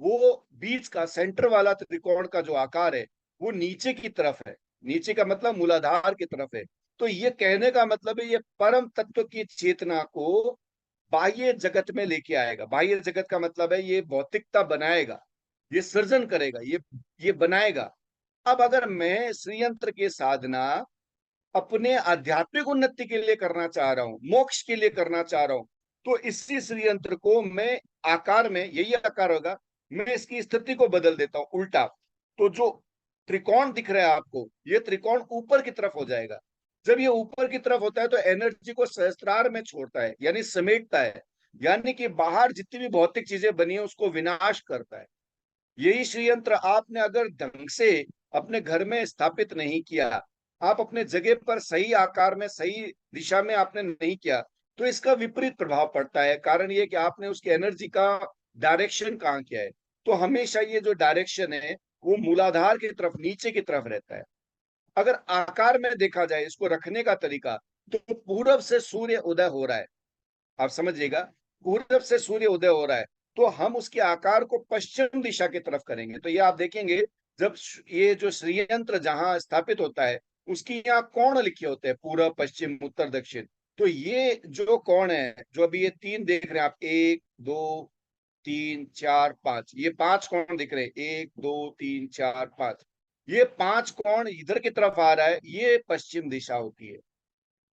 वो बीच का सेंटर वाला त्रिकोण का जो आकार है वो नीचे की तरफ है। नीचे का मतलब मूलाधार की तरफ है। तो ये कहने का मतलब है ये परम तत्व की चेतना को बाह्य जगत में लेके आएगा। बाह्य जगत का मतलब है ये भौतिकता बनाएगा, ये सृजन करेगा, ये बनाएगा। अब अगर मैं श्रीयंत्र की साधना अपने आध्यात्मिक उन्नति के लिए करना चाह रहा हूं, मोक्ष के लिए करना चाह रहा हूं, तो इसी श्रीयंत्र को मैं आकार में, यही आकार होगा, मैं इसकी स्थिति को बदल देता हूं उल्टा। तो जो त्रिकोण दिख रहा है आपको, ये त्रिकोण ऊपर की तरफ हो जाएगा। जब ये ऊपर की तरफ होता है तो एनर्जी को सहस्त्रार में छोड़ता है, यानी समेटता है, यानी कि बाहर जितनी भी भौतिक चीजें बनी है उसको विनाश करता है। यही श्रीयंत्र आपने अगर ढंग से अपने घर में स्थापित नहीं किया, आप अपने जगह पर सही आकार में सही दिशा में आपने नहीं किया, तो इसका विपरीत प्रभाव पड़ता है। कारण ये कि आपने उसकी एनर्जी का डायरेक्शन कहाँ किया है। तो हमेशा ये जो डायरेक्शन है वो मूलाधार की तरफ, नीचे की तरफ रहता है। अगर आकार में देखा जाए इसको रखने का तरीका, तो पूरब से सूर्य उदय हो रहा है, आप समझिएगा, पूरब से सूर्य उदय हो रहा है, तो हम उसके आकार को पश्चिम दिशा की तरफ करेंगे। तो ये आप देखेंगे, जब ये जो श्रीयंत्र जहां स्थापित होता है उसकी यहाँ कोण लिखे होते हैं, पूर्व पश्चिम उत्तर दक्षिण। तो ये जो कोण है, जो अभी ये तीन देख रहे हैं आप, एक दो तीन चार पांच, ये पांच कोण दिख रहे हैं, एक दो तीन चार पांच, ये पांच कोण इधर की तरफ आ रहा है, ये पश्चिम दिशा होती है।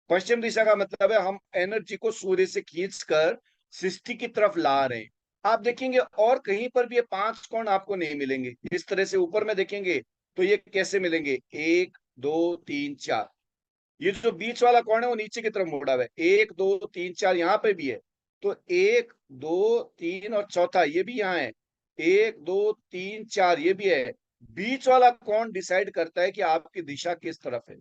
पश्चिम दिशा का मतलब है हम एनर्जी को सूर्य से खींचकर सृष्टि की तरफ ला रहे हैं। आप देखेंगे और कहीं पर भी ये पांच कोण आपको नहीं मिलेंगे। इस तरह से ऊपर में देखेंगे तो ये कैसे मिलेंगे, एक दो तीन चार, ये जो बीच वाला कोण है वो नीचे की तरफ मुड़ा हुआ है, एक दो तीन चार यहाँ पे भी है। तो एक दो तीन और चौथा ये भी यहाँ है, एक दो तीन चार ये भी है। बीच वाला कोण डिसाइड करता है कि आपकी दिशा किस तरफ है,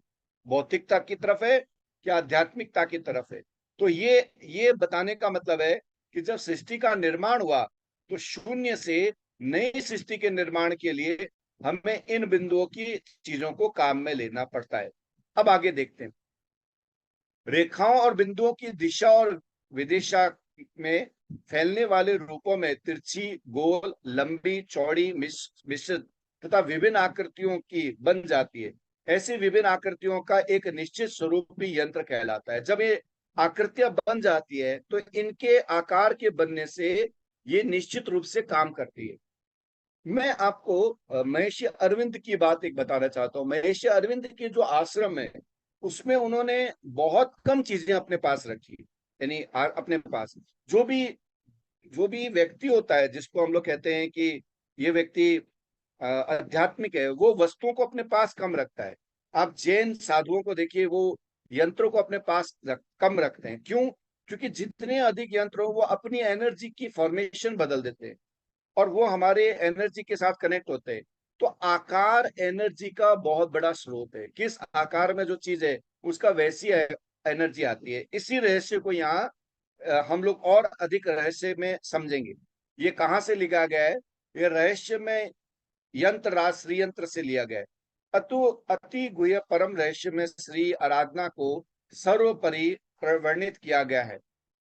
भौतिकता की तरफ है क्या आध्यात्मिकता की तरफ है। तो ये बताने का मतलब है कि जब सृष्टि का निर्माण हुआ तो शून्य से नई सृष्टि के निर्माण के लिए हमें इन बिंदुओं की चीजों को काम में लेना पड़ता है। अब आगे देखते हैं, रेखाओं और बिंदुओं की दिशा और विदिशा में फैलने वाले रूपों में तिरछी, गोल, लंबी, चौड़ी, मिश्रित तथा विभिन्न आकृतियों की बन जाती है। ऐसी विभिन्न आकृतियों का एक निश्चित स्वरूप भी यंत्र कहलाता है। जब ये आकृतियां बन जाती है तो इनके आकार के बनने से ये निश्चित रूप से काम करती है। मैं आपको महर्षि अरविंद की बात एक बताना चाहता हूँ। महर्षि अरविंद के जो आश्रम है उसमें उन्होंने बहुत कम चीजें अपने पास रखी, यानी अपने पास जो भी व्यक्ति होता है जिसको हम लोग कहते हैं कि ये व्यक्ति आध्यात्मिक है, वो वस्तुओं को अपने पास कम रखता है। आप जैन साधुओं को देखिए, वो यंत्रों को अपने पास कम रखते हैं। क्यों? क्योंकि जितने अधिक यंत्र हो वो अपनी एनर्जी की फॉर्मेशन बदल देते हैं और वो हमारे एनर्जी के साथ कनेक्ट होते हैं। तो आकार एनर्जी का बहुत बड़ा स्रोत है। किस आकार में जो चीज है उसका वैसी एनर्जी आती है। इसी रहस्य को यहाँ हम लोग और अधिक रहस्य में समझेंगे। ये कहाँ से लिखा गया है? ये रहस्य में यंत्र राज श्री यंत्र से लिया गया है। अति गुह्य परम रहस्य में श्री आराधना को सर्वोपरि वर्णित किया गया है।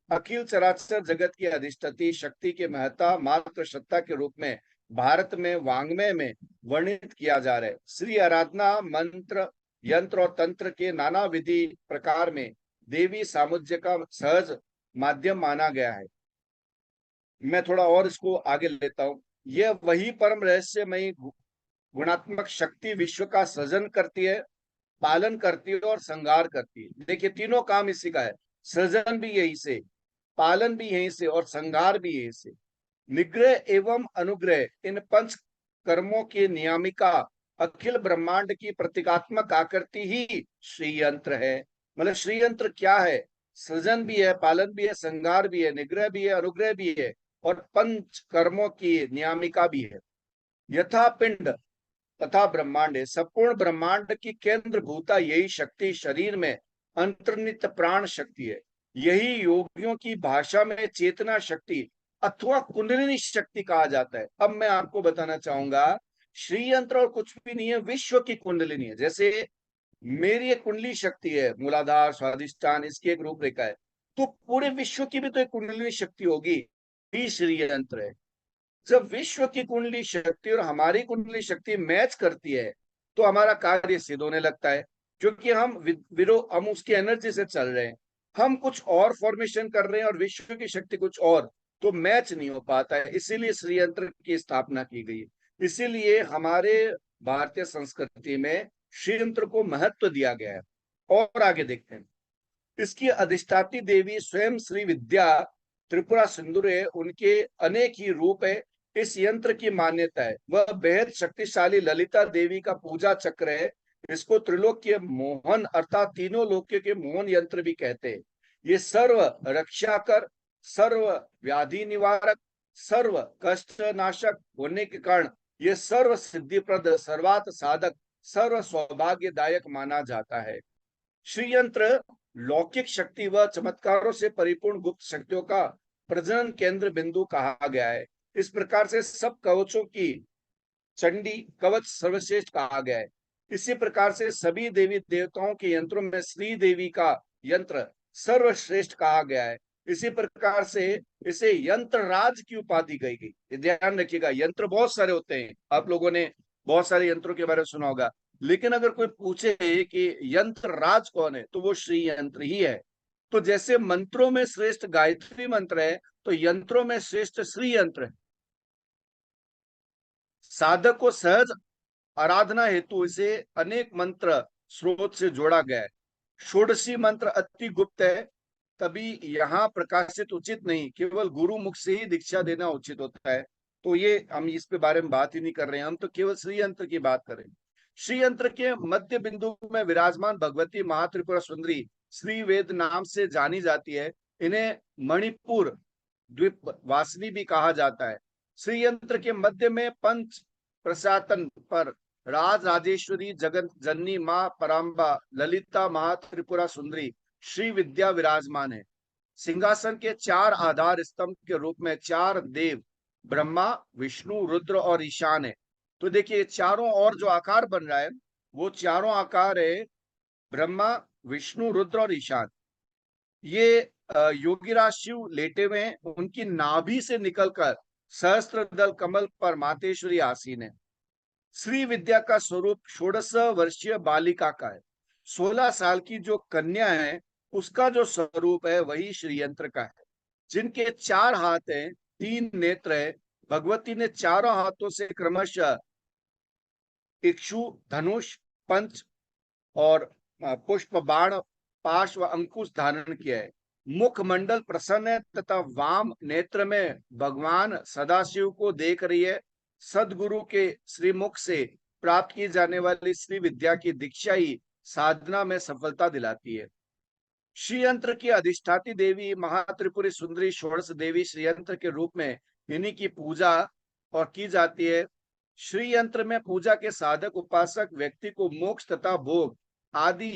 अखिल चराचर जगत की अधिष्ठती शक्ति के महत्ता मात्र सत्ता के रूप में भारत में वांग्मय में वर्णित किया जा रहा है। श्री आराधना मंत्र यंत्र और तंत्र के नाना विधि प्रकार में देवी सामुज्य का सहज माध्यम माना गया है। मैं थोड़ा और इसको आगे लेता हूं। यह वही परम रहस्यमयी गुणात्मक शक्ति विश्व का सृजन करती है, पालन करती है और संहार करती है। देखिए तीनों काम इसी का है। सृजन भी यही से, पालन भी यहीं से और संहार भी यहीं से। निग्रह एवं अनुग्रह इन पंच कर्मों की नियामिका अखिल ब्रह्मांड की प्रतीकात्मक आकृति ही श्री यंत्र है। मतलब श्री यंत्र क्या है? सृजन भी है, पालन भी है, संहार भी है, निग्रह भी है, अनुग्रह भी है और पंच कर्मों की नियामिका भी है। यथा पिंड तथा ब्रह्मांड है, संपूर्ण ब्रह्मांड की केंद्र भूता यही शक्ति शरीर में अंतर्निहित प्राण शक्ति है। यही योगियों की भाषा में चेतना शक्ति अथवा कुंडलिनी शक्ति कहा जाता है। अब मैं आपको बताना चाहूंगा, श्री यंत्र और कुछ भी नहीं है, विश्व की कुंडलिनी है। जैसे मेरी एक कुंडली शक्ति है, मूलाधार स्वादिष्ठान, इसकी एक रूपरेखा है, तो पूरे विश्व की भी तो एक कुंडलिनी शक्ति होगी, भी श्री यंत्र है। जब विश्व की कुंडली शक्ति और हमारी कुंडली शक्ति मैच करती है तो हमारा कार्य सिद्ध होने लगता है, क्योंकि हम उसकी एनर्जी से चल रहे हैं। हम कुछ और फॉर्मेशन कर रहे हैं और विश्व की शक्ति कुछ और, तो मैच नहीं हो पाता है। इसीलिए श्री यंत्र की स्थापना की गई है। इसीलिए हमारे भारतीय संस्कृति में श्री यंत्र को महत्व दिया गया है। और आगे देखते हैं। इसकी अधिष्ठात्री देवी स्वयं श्री विद्या त्रिपुरा सिंदूर है, उनके अनेक ही रूप है। इस यंत्र की मान्यता है वह बेहद शक्तिशाली ललिता देवी का पूजा चक्र है। इसको त्रिलोक्य मोहन अर्थात तीनों लोक्य के मोहन यंत्र भी कहते हैं। ये सर्व रक्षाकर, सर्व व्याधि निवारक, सर्व कष्ट नाशक होने के कारण ये सर्व सिद्धिप्रद, सर्वार्थ साधक, सर्व सौभाग्यदायक माना जाता है। श्री यंत्र लौकिक शक्ति व चमत्कारों से परिपूर्ण गुप्त शक्तियों का प्रजनन केंद्र बिंदु कहा गया है। इस प्रकार से सब कवचों की चंडी कवच सर्वश्रेष्ठ कहा गया है। इसी प्रकार से सभी देवी देवताओं के यंत्रों में श्री देवी का यंत्र सर्वश्रेष्ठ कहा गया है। इसी प्रकार से इसे यंत्र राज की उपाधि दी गई। ध्यान रखिएगा, यंत्र बहुत सारे होते हैं, आप लोगों ने बहुत सारे यंत्रों के बारे में सुना होगा, लेकिन अगर कोई पूछे कि यंत्र राज कौन है तो वो श्री यंत्र ही है। तो जैसे मंत्रों में श्रेष्ठ गायत्री मंत्र है, तो यंत्रों में श्रेष्ठ श्री यंत्र है। साधक को सहज आराधना हेतु इसे अनेक मंत्र स्रोत से जोड़ा गया है। षोडशी मंत्र अति गुप्त है, तभी यहाँ प्रकाशित उचित नहीं, केवल गुरु मुख से ही दीक्षा देना उचित होता है। तो ये हम इस पे बारे में बात ही नहीं कर रहे हैं, हम तो केवल श्री यंत्र की बात करें। श्री यंत्र के मध्य बिंदु में विराजमान भगवती महात्रिपुरा सुंदरी श्री वेद नाम से जानी जाती है। इन्हें मणिपुर द्वीप वासिनी भी कहा जाता है। श्री यंत्र के मध्य में पंच प्रशासन पर राज राजेश्वरी जगत जननी माँ पराम्बा ललिता महात्रिपुरा सुंदरी श्री विद्या विराजमान है। सिंहासन के चार आधार स्तंभ के रूप में चार देव ब्रह्मा, विष्णु, रुद्र और ईशान है। तो देखिए चारों और जो आकार बन रहा है वो चारों आकार है ब्रह्मा, विष्णु, रुद्र और ईशान। ये योगीराज शिव लेटे हुए हैं, उनकी नाभि से निकलकर सहस्त्र दल कमल पर मातेश्वरी आसीन है। श्री विद्या का स्वरूप 16 वर्षीय बालिका का है। 16 साल की जो कन्या है उसका जो स्वरूप है वही श्री यंत्र का है। जिनके 4 हाथ हैं, 3 नेत्र है, भगवती ने चारों हाथों से क्रमशः इक्षु, धनुष, पंच और पुष्प, बाण, पाश व अंकुश धारण किया है। मुखमंडल प्रसन्न है तथा वाम नेत्र में भगवान सदाशिव को देख रही है। सदगुरु के श्रीमुख से प्राप्त की जाने वाली श्री विद्या की दीक्षा ही साधना में सफलता दिलाती है। श्री यंत्र की अधिष्ठाती देवी महात्रिपुरी सुंदरी षोडश देवी श्री यंत्र के रूप में इन्हीं की पूजा और की जाती है। श्री यंत्र में पूजा के साधक उपासक व्यक्ति को मोक्ष तथा भोग आदि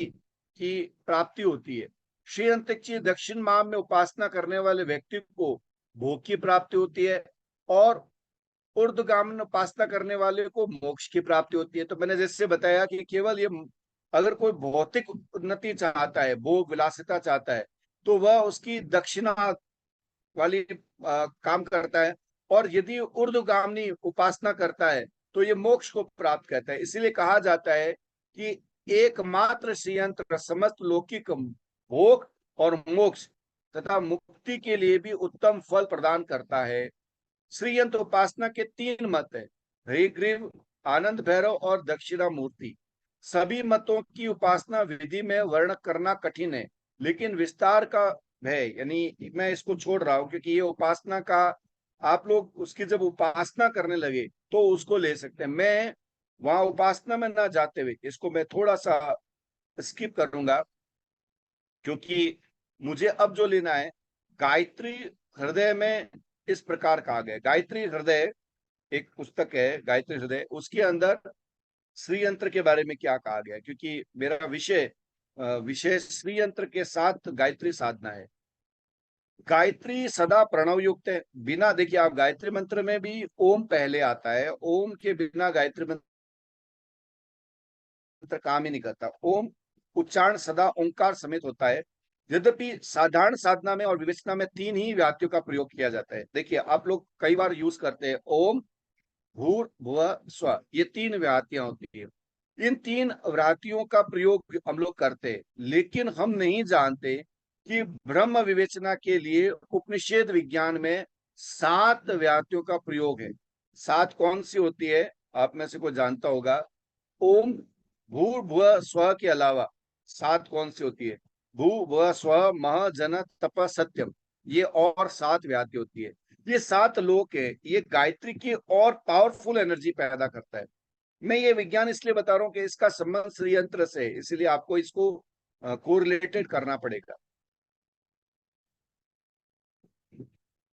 की प्राप्ति होती है। श्री यंत्र की दक्षिण माह में उपासना करने वाले व्यक्ति को भोग की प्राप्ति होती है और ऊर्ध्वगामी उपासना करने वाले को मोक्ष की प्राप्ति होती है। तो मैंने जैसे बताया कि केवल ये, अगर कोई भौतिक उन्नति चाहता है, भोग विलासिता चाहता है, तो वह उसकी दक्षिणा वाली काम करता है, और यदि ऊर्ध्वगामी उपासना करता है तो ये मोक्ष को प्राप्त करता है। इसीलिए कहा जाता है कि एकमात्र श्री यंत्र समस्त लौकिक भोग और मोक्ष तथा मुक्ति के लिए भी उत्तम फल प्रदान करता है। श्री यंत्र उपासना के 3 मत है, हरिग्रीव, आनंद भैरव और दक्षिणा मूर्ति। सभी मतों की उपासना विधि में वर्णन करना कठिन है, लेकिन विस्तार का है, यानी मैं इसको छोड़ रहा हूं क्योंकि ये उपासना का आप लोग उसकी जब उपासना करने लगे तो उसको ले सकते हैं। मैं वहां उपासना में ना जाते हुए इसको मैं थोड़ा सा स्किप करूंगा, क्योंकि मुझे अब जो लेना है गायत्री हृदय में इस प्रकार कहा गया। गायत्री हृदय एक पुस्तक है, गायत्री हृदय, उसके अंदर श्री यंत्र के बारे में क्या कहा गया, क्योंकि मेरा विषय श्री यंत्र के साथ गायत्री साधना है। गायत्री सदा प्रणव युक्त है। बिना, देखिए आप गायत्री मंत्र में भी ओम पहले आता है, ओम के बिना गायत्री मंत्र काम ही नहीं करता। ओम उच्चारण सदा ओंकार समेत होता है। यद्यपि साधारण साधना में और विवेचना में 3 ही व्याप्तियों का प्रयोग किया जाता है। देखिए आप लोग कई बार यूज करते हैं ओम, भूर, भुव, स्व, ये 3 व्याहतियां होती है। इन 3 व्याहतियों का प्रयोग हम लोग करते हैं, लेकिन हम नहीं जानते कि ब्रह्म विवेचना के लिए उपनिषद विज्ञान में 7 व्याहतियों का प्रयोग है। 7 कौन सी होती है, आप में से कोई जानता होगा? ओम, भूर, भुव, स्व के अलावा 7 कौन सी होती है? भू, भुव, स्व, मह, जन, तप, सत्यम, ये और 7 व्याहति होती है। ये 7 लोक है, ये गायत्री की और पावरफुल एनर्जी पैदा करता है। मैं ये विज्ञान इसलिए बता रहा हूँ कि इसका संबंध श्री यंत्र से, इसलिए आपको इसको कोरिलेटेड करना पड़ेगा।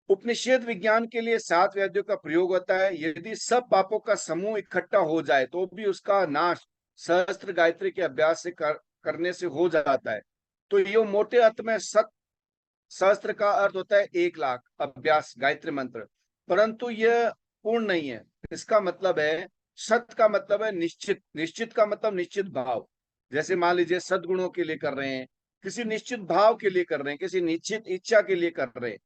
उपनिषद विज्ञान के लिए 7 व्याधियों का प्रयोग होता है। यदि सब पापों का समूह इकट्ठा हो जाए तो भी उसका नाश सहस्त्र गायत्री के अभ्यास से करने से हो जाता है। तो ये मोटे अर्थ में सहस्त्र का अर्थ होता है 1,00,000 अभ्यास गायत्री मंत्र, परंतु यह पूर्ण नहीं है। इसका मतलब है, सत का मतलब है निश्चित, निश्चित का मतलब निश्चित भाव। जैसे मान लीजिए सद्गुणों के लिए कर रहे हैं, किसी निश्चित भाव के लिए कर रहे हैं, किसी निश्चित इच्छा के लिए कर रहे हैं,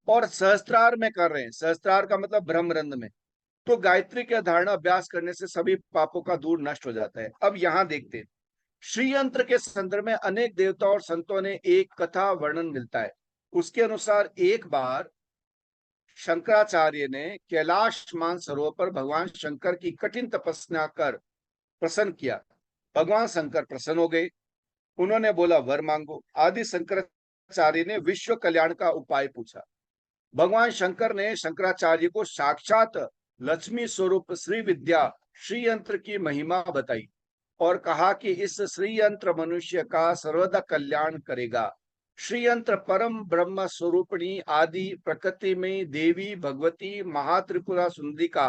और सहस्त्रार में कर रहे हैं। सहस्त्रार का मतलब ब्रह्मरंध्र में। तो गायत्री के धारणा अभ्यास करने से सभी पापों का दूर नष्ट हो जाता है। अब यहां देखते हैं, श्री यंत्र के संदर्भ में अनेक देवताओं और संतों ने एक कथा वर्णन मिलता है। उसके अनुसार एक बार शंकराचार्य ने कैलाश मानसरोवर पर भगवान शंकर की कठिन तपस्या कर प्रसन्न किया। भगवान शंकर प्रसन्न हो गए। उन्होंने बोला वर मांगो। आदि शंकराचार्य ने विश्व कल्याण का उपाय पूछा। भगवान शंकर ने शंकराचार्य को साक्षात लक्ष्मी स्वरूप श्री विद्या श्री यंत्र की महिमा बताई और कहा कि इस श्री यंत्र मनुष्य का सर्वदा कल्याण करेगा। श्री यंत्र परम ब्रह्म स्वरूपिणी आदि प्रकृति में देवी भगवती महात्रिपुरा सुंदरी का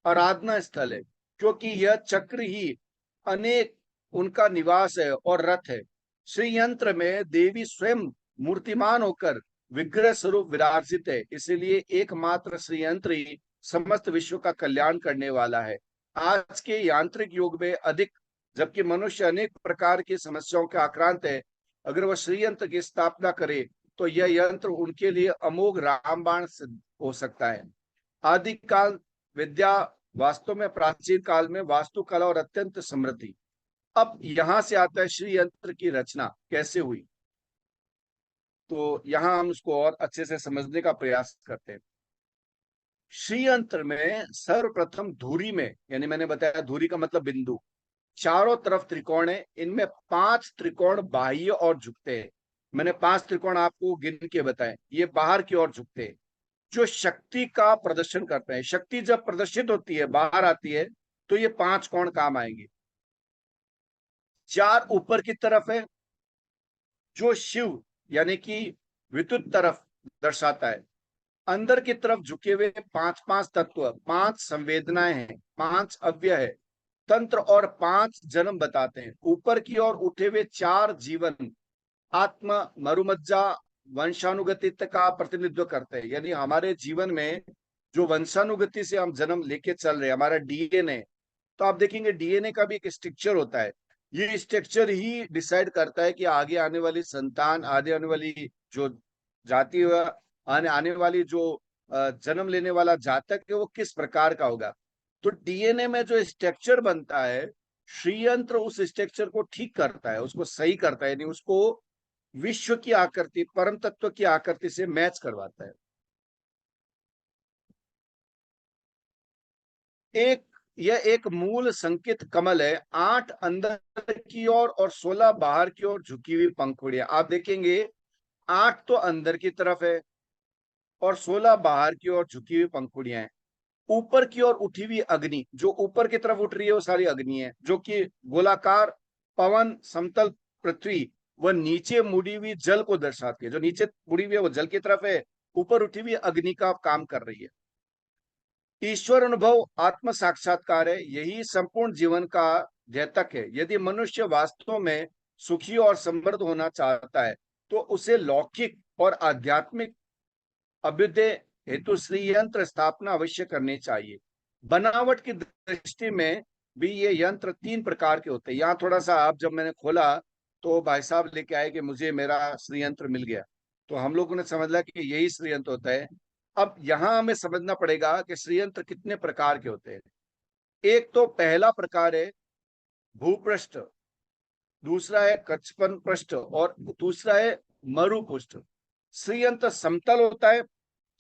आराधना स्थल है, क्योंकि यह चक्र ही अनेक उनका निवास है और रथ है। श्री यंत्र में देवी स्वयं मूर्तिमान होकर विग्रह स्वरूप विराजित है, इसलिए एकमात्र श्री यंत्र ही समस्त विश्व का कल्याण करने वाला है। आज के यांत्रिक युग में अधिक, जबकि मनुष्य अनेक प्रकार की समस्याओं के आक्रांत है, अगर वह श्री यंत्र की स्थापना करे तो यह यंत्र उनके लिए अमोघ रामबाण हो सकता है। आदिकाल विद्या वास्तव में प्राचीन काल में वास्तुकला और अत्यंत समृद्धि। अब यहां से आता है श्री यंत्र की रचना कैसे हुई। तो यहाँ हम उसको और अच्छे से समझने का प्रयास करते हैं। श्री यंत्र में सर्वप्रथम धुरी में, यानी मैंने बताया धुरी का मतलब बिंदु, चारों तरफ त्रिकोण है, इनमें 5 त्रिकोण बाह्य और झुकते हैं। मैंने 5 त्रिकोण आपको गिन के बताए, ये बाहर की ओर झुकते हैं, जो शक्ति का प्रदर्शन करते हैं। शक्ति जब प्रदर्शित होती है, बाहर आती है, तो ये 5 कोण काम आएंगे। 4 ऊपर की तरफ है, जो शिव यानी कि विद्युत तरफ दर्शाता है। अंदर की तरफ झुके हुए 5 तत्व, 5 संवेदनाएं हैं, 5 अव्यय है, तंत्र और 5 जन्म बताते हैं। ऊपर की ओर उठे हुए 4 जीवन, आत्मा, मरुमज्जा, वंशानुगति का प्रतिनिधित्व करते हैं। यानी हमारे जीवन में जो वंशानुगति से हम जन्म लेके चल रहे हैं, हमारा डीएनए, तो आप देखेंगे डीएनए का भी एक स्ट्रक्चर होता है। ये स्ट्रक्चर ही डिसाइड करता है कि आगे आने वाली संतान, आगे आने वाली जो जाति, आने वाली जो जन्म लेने वाला जातक है, वो किस प्रकार का होगा। तो डीएनए में जो स्ट्रक्चर बनता है, श्रीयंत्र उस स्ट्रक्चर को ठीक करता है, उसको सही करता है, यानी उसको विश्व की आकृति, परम तत्व की आकृति से मैच करवाता है। यह एक मूल संकेत कमल है, 8 अंदर की ओर और 16 बाहर की ओर झुकी हुई पंखुड़ियां। आप देखेंगे 8 तो अंदर की तरफ है और 16 बाहर की ओर झुकी हुई पंखुड़ियां हैं। ऊपर की ओर उठी हुई अग्नि, जो ऊपर की तरफ उठ रही है वो सारी अग्नि है, जो कि गोलाकार पवन, समतल पृथ्वी व नीचे मुड़ी हुई जल को दर्शाती है। जो नीचे मुड़ी हुई है वो जल की तरफ है, ऊपर उठी हुई अग्नि का काम कर रही है। ईश्वर अनुभव आत्म साक्षात्कार है, यही संपूर्ण जीवन का द्योतक है। यदि मनुष्य वास्तव में सुखी और समृद्ध होना चाहता है, तो उसे लौकिक और आध्यात्मिक अभ्युदय हेतु श्री यंत्र स्थापना अवश्य करनी चाहिए। बनावट की दृष्टि में भी ये यंत्र 3 प्रकार के होते हैं। यहाँ थोड़ा सा, आप जब मैंने खोला तो भाई साहब लेके आए कि मुझे मेरा श्री यंत्र मिल गया, तो हम लोगों ने समझ लिया कि यही श्री यंत्र होता है। अब यहाँ हमें समझना पड़ेगा कि श्री यंत्र कितने प्रकार के होते हैं। एक तो पहला प्रकार है भूपृष्ठ, दूसरा है कच्छपन पृष्ठ और दूसरा है मरुपृष्ठ। श्री यंत्र समतल होता है,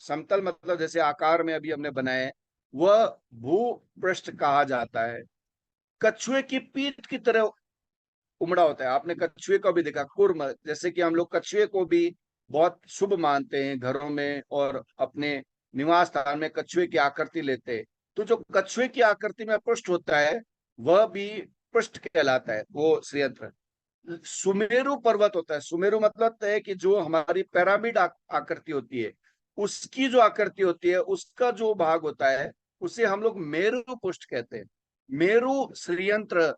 समतल मतलब जैसे आकार में अभी हमने बनाया है, वह भूपृष्ठ कहा जाता है। कछुए की पीठ की तरह उमड़ा होता है। आपने कछुए को भी देखा, कुर्म, जैसे कि हम लोग कछुए को भी बहुत शुभ मानते हैं, घरों में और अपने निवास स्थान में कछुए की आकृति लेते हैं। तो जो कछुए की आकृति में पृष्ठ होता है, वह भी पृष्ठ कहलाता है, वो श्रीयंत्र। सुमेरु पर्वत होता है, सुमेरु मतलब है कि जो हमारी पिरामिड आकृति होती है, उसकी जो आकृति होती है, उसका जो भाग होता है, उसे हम लोग मेरु पुष्ट कहते हैं। मेरु श्रीयंत्र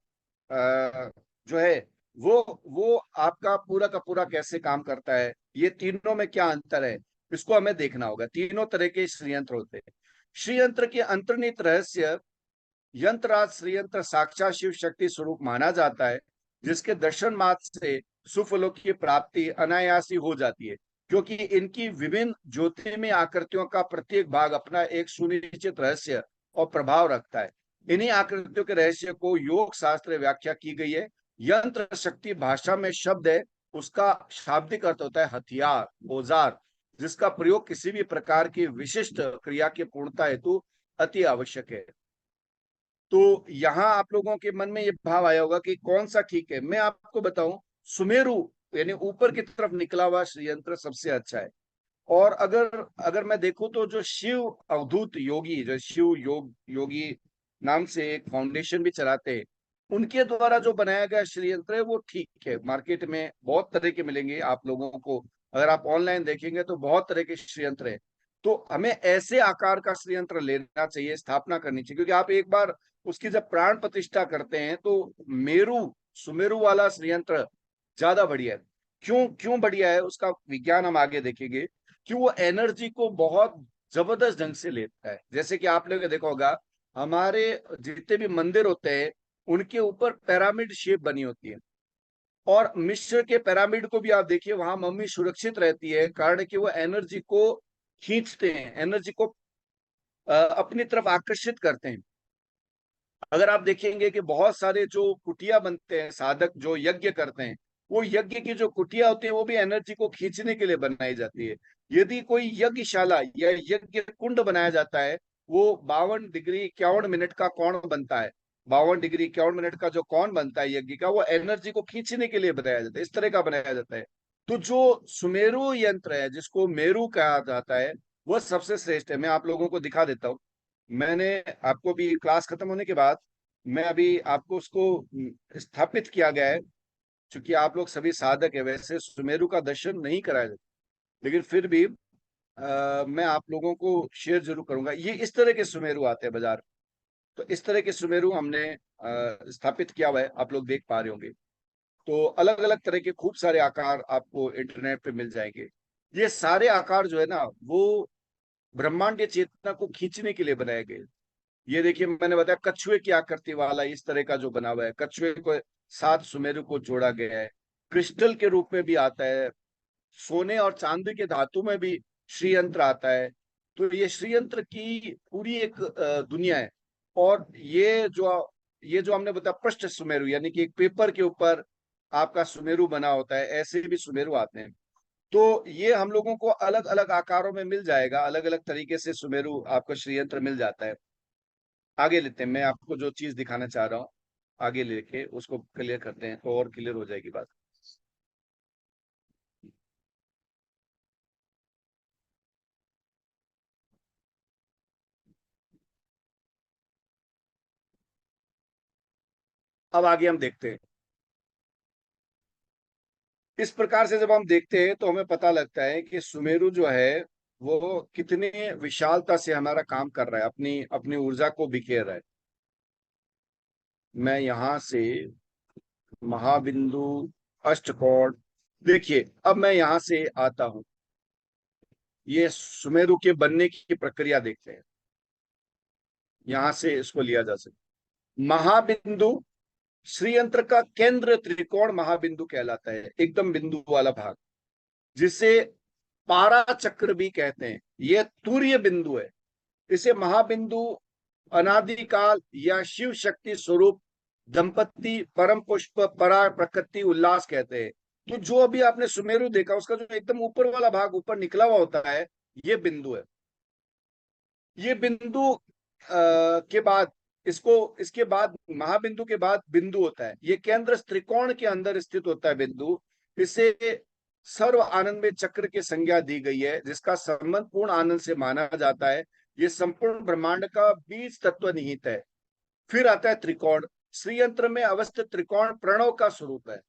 जो है, वो आपका पूरा का पूरा कैसे काम करता है, ये तीनों में क्या अंतर है, इसको हमें देखना होगा। तीनों तरह के श्रीयंत्र होते हैं। श्रीयंत्र के अंतर्निहित रहस्य, यंत्रराज श्रीयंत्र साक्षात शिव शक्ति स्वरूप माना जाता है, जिसके दर्शन मात्र से सुफलों की प्राप्ति अनायासी हो जाती है, क्योंकि इनकी विभिन्न ज्योतिर्मय आकृतियों का प्रत्येक भाग अपना एक सुनिश्चित रहस्य और प्रभाव रखता है। इन्हीं आकृतियों के रहस्य को योग शास्त्र व्याख्या की गई है। यंत्र शक्ति भाषा में शब्द है, उसका शाब्दिक अर्थ होता है हथियार, औजार, जिसका प्रयोग किसी भी प्रकार की विशिष्ट क्रिया की पूर्णता हेतु अति आवश्यक है। तो यहाँ आप लोगों के मन में ये भाव आया होगा कि कौन सा ठीक है। मैं आपको बताऊं, सुमेरु यानी ऊपर की तरफ निकला हुआ श्रीयंत्र सबसे अच्छा है। और अगर मैं देखूं तो जो शिव अवधूत योगी, जो शिव योगी नाम से एक फाउंडेशन भी चलाते हैं, उनके द्वारा जो बनाया गया श्रीयंत्र है वो ठीक है। मार्केट में बहुत तरह के मिलेंगे आप लोगों को, अगर आप ऑनलाइन देखेंगे तो बहुत तरह के श्रीयंत्र है। तो हमें ऐसे आकार का श्रीयंत्र लेना चाहिए, स्थापना करनी चाहिए, क्योंकि आप एक बार उसकी जब प्राण प्रतिष्ठा करते हैं तो सुमेरु वाला श्रीयंत्र ज्यादा बढ़िया है। क्यों क्यों बढ़िया है, उसका विज्ञान हम आगे देखेंगे। कि वो एनर्जी को बहुत जबरदस्त ढंग से लेता है। जैसे कि आप लोगों ने देखा होगा, हमारे जितने भी मंदिर होते हैं, उनके ऊपर पिरामिड शेप बनी होती है। और मिस्र के पिरामिड को भी आप देखिए, वहां मम्मी सुरक्षित रहती है, कारण कि वो एनर्जी को खींचते हैं, एनर्जी को अपनी तरफ आकर्षित करते हैं। अगर आप देखेंगे कि बहुत सारे जो कुटिया बनते हैं, साधक जो यज्ञ करते हैं, वो यज्ञ की जो कुटिया होती है वो भी एनर्जी को खींचने के लिए बनाई जाती है। यदि कोई यज्ञशाला या यज्ञ कुंड बनाया जाता है, वो 52 डिग्री 51 मिनट का कोण बनता है। 52 डिग्री 51 मिनट का जो कोण बनता है यज्ञ का, वो एनर्जी को खींचने के लिए बनाया जाता है, इस तरह का बनाया जाता है। तो जो सुमेरु यंत्र है, जिसको मेरु कहा जाता है, वो सबसे श्रेष्ठ है। मैं आप लोगों को दिखा देता हूँ। मैंने आपको भी क्लास खत्म होने के बाद मैं अभी आपको उसको स्थापित किया गया है। क्योंकि आप लोग सभी साधक है, वैसे सुमेरु का दर्शन नहीं कराया जाता, लेकिन फिर भी मैं आप लोगों को शेयर जरूर करूंगा। ये इस तरह के सुमेरु आते हैं बाजार। तो इस तरह के सुमेरु हमने स्थापित किया हुआ है, आप लोग देख पा रहे होंगे। तो अलग अलग तरह के खूब सारे आकार आपको इंटरनेट पे मिल जाएंगे। ये सारे आकार जो है ना, वो ब्रह्मांडीय चेतना को खींचने के लिए बनाए गए। ये देखिए, मैंने बताया कछुए की आकृति वाला इस तरह का जो बना हुआ है, कछुए को 7 सुमेरु को जोड़ा गया है। क्रिस्टल के रूप में भी आता है, सोने और चांदी के धातु में भी श्री यंत्र आता है। तो ये श्री यंत्र की पूरी एक दुनिया है। और ये जो हमने बताया पृष्ठ सुमेरु, यानी कि एक पेपर के ऊपर आपका सुमेरु बना होता है, ऐसे भी सुमेरु आते हैं। तो ये हम लोगों को अलग अलग आकारों में मिल जाएगा, अलग अलग तरीके से सुमेरु आपका श्री यंत्र मिल जाता है। आगे लेते हैं, मैं आपको जो चीज दिखाना चाह रहा हूँ आगे लेके उसको क्लियर करते हैं, तो और क्लियर हो जाएगी बात। अब आगे हम देखते हैं। इस प्रकार से जब हम देखते हैं तो हमें पता लगता है कि सुमेरु जो है वो कितने विशालता से हमारा काम कर रहा है, अपनी अपनी ऊर्जा को बिखेर रहा है। मैं यहां से महाबिंदु, अष्टकोण, देखिए अब मैं यहां से आता हूं। ये सुमेरु के बनने की प्रक्रिया देखते हैं, यहां से इसको लिया जा सकता। महाबिंदु, श्री यंत्र का केंद्र त्रिकोण महाबिंदु कहलाता है, एकदम बिंदु वाला भाग, जिसे पारा चक्र भी कहते हैं। यह तुर्य बिंदु है। इसे महाबिंदु, अनादिकाल या शिव शक्ति स्वरूप, दंपति, परम पुष्प, परा प्रकृति, उल्लास कहते हैं। तो जो अभी आपने सुमेरु देखा, उसका जो एकदम ऊपर वाला भाग ऊपर निकला हुआ होता है, ये बिंदु है। ये बिंदु के बाद इसके बाद महाबिंदु के बाद बिंदु होता है। ये केंद्र त्रिकोण के अंदर स्थित होता है बिंदु। इसे सर्व आनंद में चक्र की संज्ञा दी गई है, जिसका संबंध पूर्ण आनंद से माना जाता है। ये संपूर्ण ब्रह्मांड का बीज तत्व निहित है। फिर आता है त्रिकोण। श्री यंत्र में अवस्थित त्रिकोण प्रणव का स्वरूप है।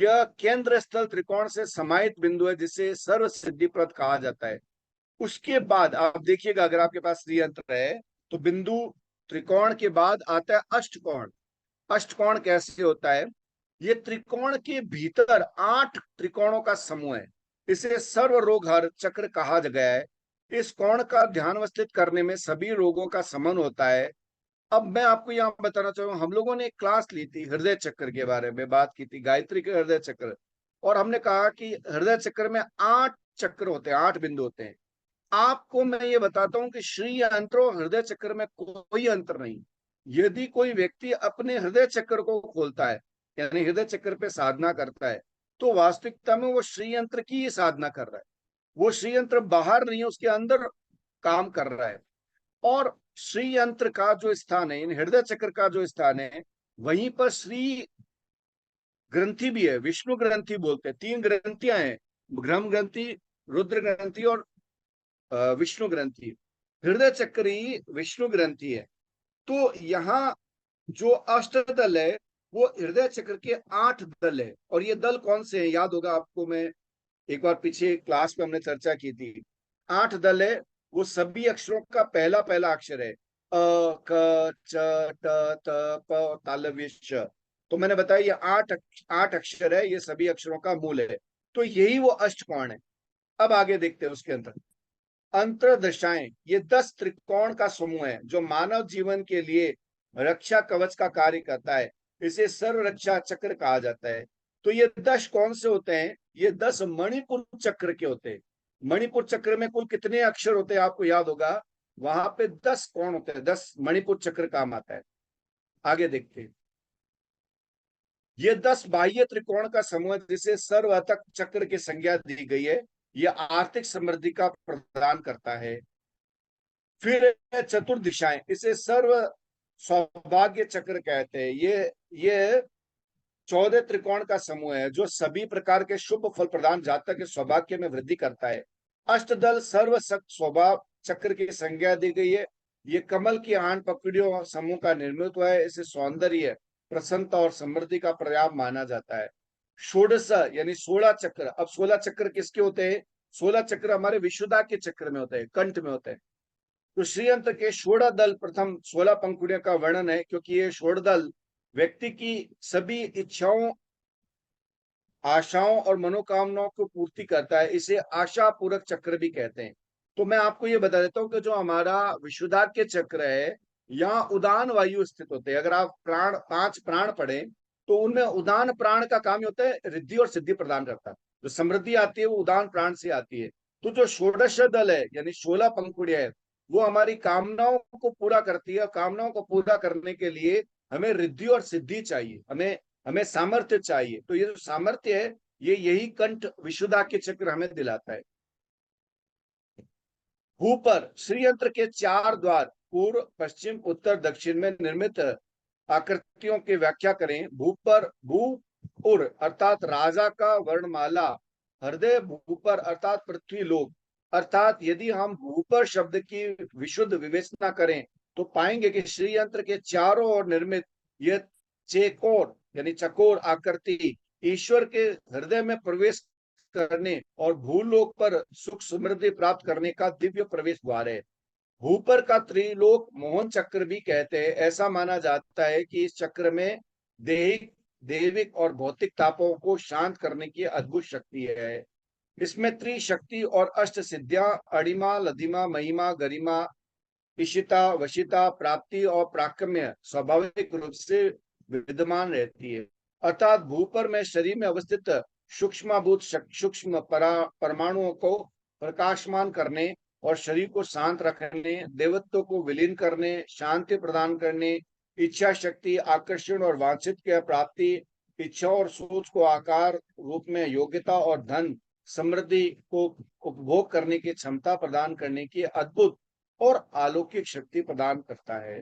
यह केंद्र स्थल त्रिकोण से समाहित बिंदु है, जिसे सर्व सिद्धिप्रद कहा जाता है। उसके बाद आप देखिएगा, अगर आपके पास श्री यंत्र है तो बिंदु त्रिकोण के बाद आता है अष्टकोण। अष्टकोण कैसे होता है? ये त्रिकोण के भीतर 8 त्रिकोणों का समूह है। इसे सर्व रोग हर चक्र कहा गया है। इस कोण का ध्यान अवस्थित करने में सभी रोगों का समन होता है। अब मैं आपको यहाँ बताना चाहूंगा, हम लोगों ने एक क्लास ली थी, हृदय चक्र के बारे में बात की थी, गायत्री के हृदय चक्र। और हमने कहा कि हृदय चक्र में 8 चक्र होते हैं, 8 बिंदु होते हैं। आपको मैं ये बताता हूं कि श्री यंत्र और हृदय चक्र में कोई अंतर नहीं। यदि कोई व्यक्ति अपने हृदय चक्र को खोलता है, यानी हृदय चक्र पे साधना करता है, तो वास्तविकता में वो श्री यंत्र की ही साधना कर रहा है। वो श्री यंत्र बाहर नहीं है, उसके अंदर काम कर रहा है। और श्री यंत्र का जो स्थान है, हृदय चक्र का जो स्थान है, वहीं पर श्री ग्रंथि भी है, विष्णु ग्रंथि बोलते हैं। 3 ग्रंथियां हैं, ब्रह्म ग्रंथि, रुद्र ग्रंथि और विष्णु ग्रंथि। हृदय चक्र ही विष्णु ग्रंथि है। तो यहाँ जो अष्टदल है, वो हृदय चक्र के 8 दल है। और ये दल कौन से हैं याद होगा आपको, मैं एक बार पीछे क्लास में हमने चर्चा की थी। 8 दल है, वो सभी अक्षरों का पहला पहला अक्षर है, अ क च ट त प तालव्य श। तो मैंने बताया ये 8 अक्षर है, ये सभी अक्षरों का मूल है। तो यही वो अष्टकोण है। अब आगे देखते हैं उसके अंदर अंतरदशाएं। ये 10 त्रिकोण का समूह है, जो मानव जीवन के लिए रक्षा कवच का कार्य करता है। इसे सर्व रक्षा चक्र कहा जाता है। तो ये 10 कौन से होते हैं? ये 10 मणिपुर चक्र के होते हैं। मणिपुर चक्र में कुल कितने अक्षर होते हैं आपको याद होगा? वहां पे 10 कौन होते हैं, 10 मणिपुर चक्र काम आता है। आगे देखते हैं। ये 10 बाह्य त्रिकोण का समूह है जिसे सर्वातक चक्र की संज्ञा दी गई है। यह आर्थिक समृद्धि का प्रदान करता है। फिर चतुर्दिशाएं, इसे सर्व सौभाग्य चक्र कहते हैं। ये 14 त्रिकोण का समूह है जो सभी प्रकार के शुभ फल प्रदान जातक के सौभाग्य में वृद्धि करता है। अष्टदल सर्व स्वभाव चक्र की संज्ञा दी गई है। ये कमल की आठ पकड़ियों समूह का निर्मित हुआ है। इसे सौंदर्य, प्रसन्नता और समृद्धि का पर्याय माना जाता है। षोडश यानी 16 चक्र। अब 16 चक्र किसके होते हैं? 16 चक्र हमारे विशुद्धा के चक्र में होते हैं, कंठ में होते हैं। तो श्रीयंत्र के षोडश दल प्रथम 16 पंखुड़ियों का वर्णन है, क्योंकि ये षोडश दल व्यक्ति की सभी इच्छाओं, आशाओं और मनोकामनाओं को पूर्ति करता है। इसे आशा पूरक चक्र भी कहते हैं। तो मैं आपको ये बता देता हूँ कि जो हमारा विशुद्धार्घ्य चक्र है, यहाँ उदान वायु स्थित होते हैं। अगर आप प्राण, 5 प्राण पढ़े तो उनमें उदान प्राण का काम होता है रिद्धि और सिद्धि प्रदान करता है। जो समृद्धि आती है वो उदान प्राण से आती है। तो जो षोडश दल है यानी 16 पंखुड़ियां है, वो हमारी कामनाओं को पूरा करती है। कामनाओं को पूरा करने के लिए हमें रिद्धि और सिद्धि चाहिए, हमें सामर्थ्य चाहिए। तो ये जो सामर्थ्य है, ये यही कंठ विशुद्धा के चक्र हमें दिलाता है। भूपर श्रीयंत्र के 4 द्वार पूर्व, पश्चिम, उत्तर, दक्षिण में निर्मित आकृतियों की व्याख्या करें। भूपर, भूपुर अर्थात राजा का वर्णमाला, हृदय भूपर अर्थात पृथ्वी लोक। अर्थात यदि हम भूपर शब्द की विशुद्ध विवेचना करें तो पाएंगे कि श्रीयंत्र के चारों ओर निर्मित यह चेकोर यानी चकोर आकृति ईश्वर के हृदय में प्रवेश करने और भूलोक पर सुख समृद्धि प्राप्त करने का दिव्य प्रवेश द्वार है। भूपर का त्रिलोक मोहन चक्र भी कहते हैं। ऐसा माना जाता है कि इस चक्र में दैहिक, दैविक और भौतिक तापों को शांत करने की अद्भुत शक्ति है। इसमें त्रिशक्ति और अष्ट सिद्धियां अणिमा, लधिमा, महिमा, गरिमा, इशिता, वशिता, प्राप्ति और प्राकम्य स्वाभाविक रूप से विद्यमान रहती है। अर्थात भूपर में शरीर में अवस्थित सूक्ष्मभूत सूक्ष्म परमाणुओं को प्रकाशमान करने और शरीर को शांत रखने, देवत्व को विलीन करने, शांति प्रदान करने, इच्छा शक्ति, आकर्षण और वांछित की प्राप्ति, इच्छा और सोच को आकार रूप में योग्यता और धन समृद्धि को उपभोग करने की क्षमता प्रदान करने की अद्भुत और अलौकिक शक्ति प्रदान करता है।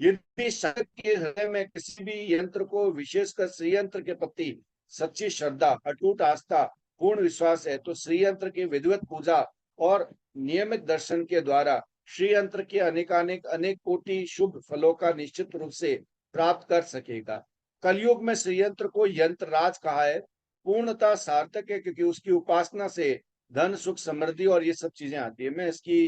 यदि साधक के हृदय में किसी भी यंत्र को, विशेषकर श्रीयंत्र के प्रति सच्ची श्रद्धा, अटूट आस्था, पूर्ण विश्वास है तो श्रीयंत्र की विधिवत पूजा और नियमित दर्शन के द्वारा श्रीयंत्र के अनेक कोटि शुभ फलों का निश्चित रूप से प्राप्त कर सकेगा। कलयुग में श्रीयंत्र को यंत्र राज कहा है। पूर्णता सार्थक है क्योंकि उसकी उपासना से धन, सुख, समृद्धि और ये सब चीजें आती है। मैं इसकी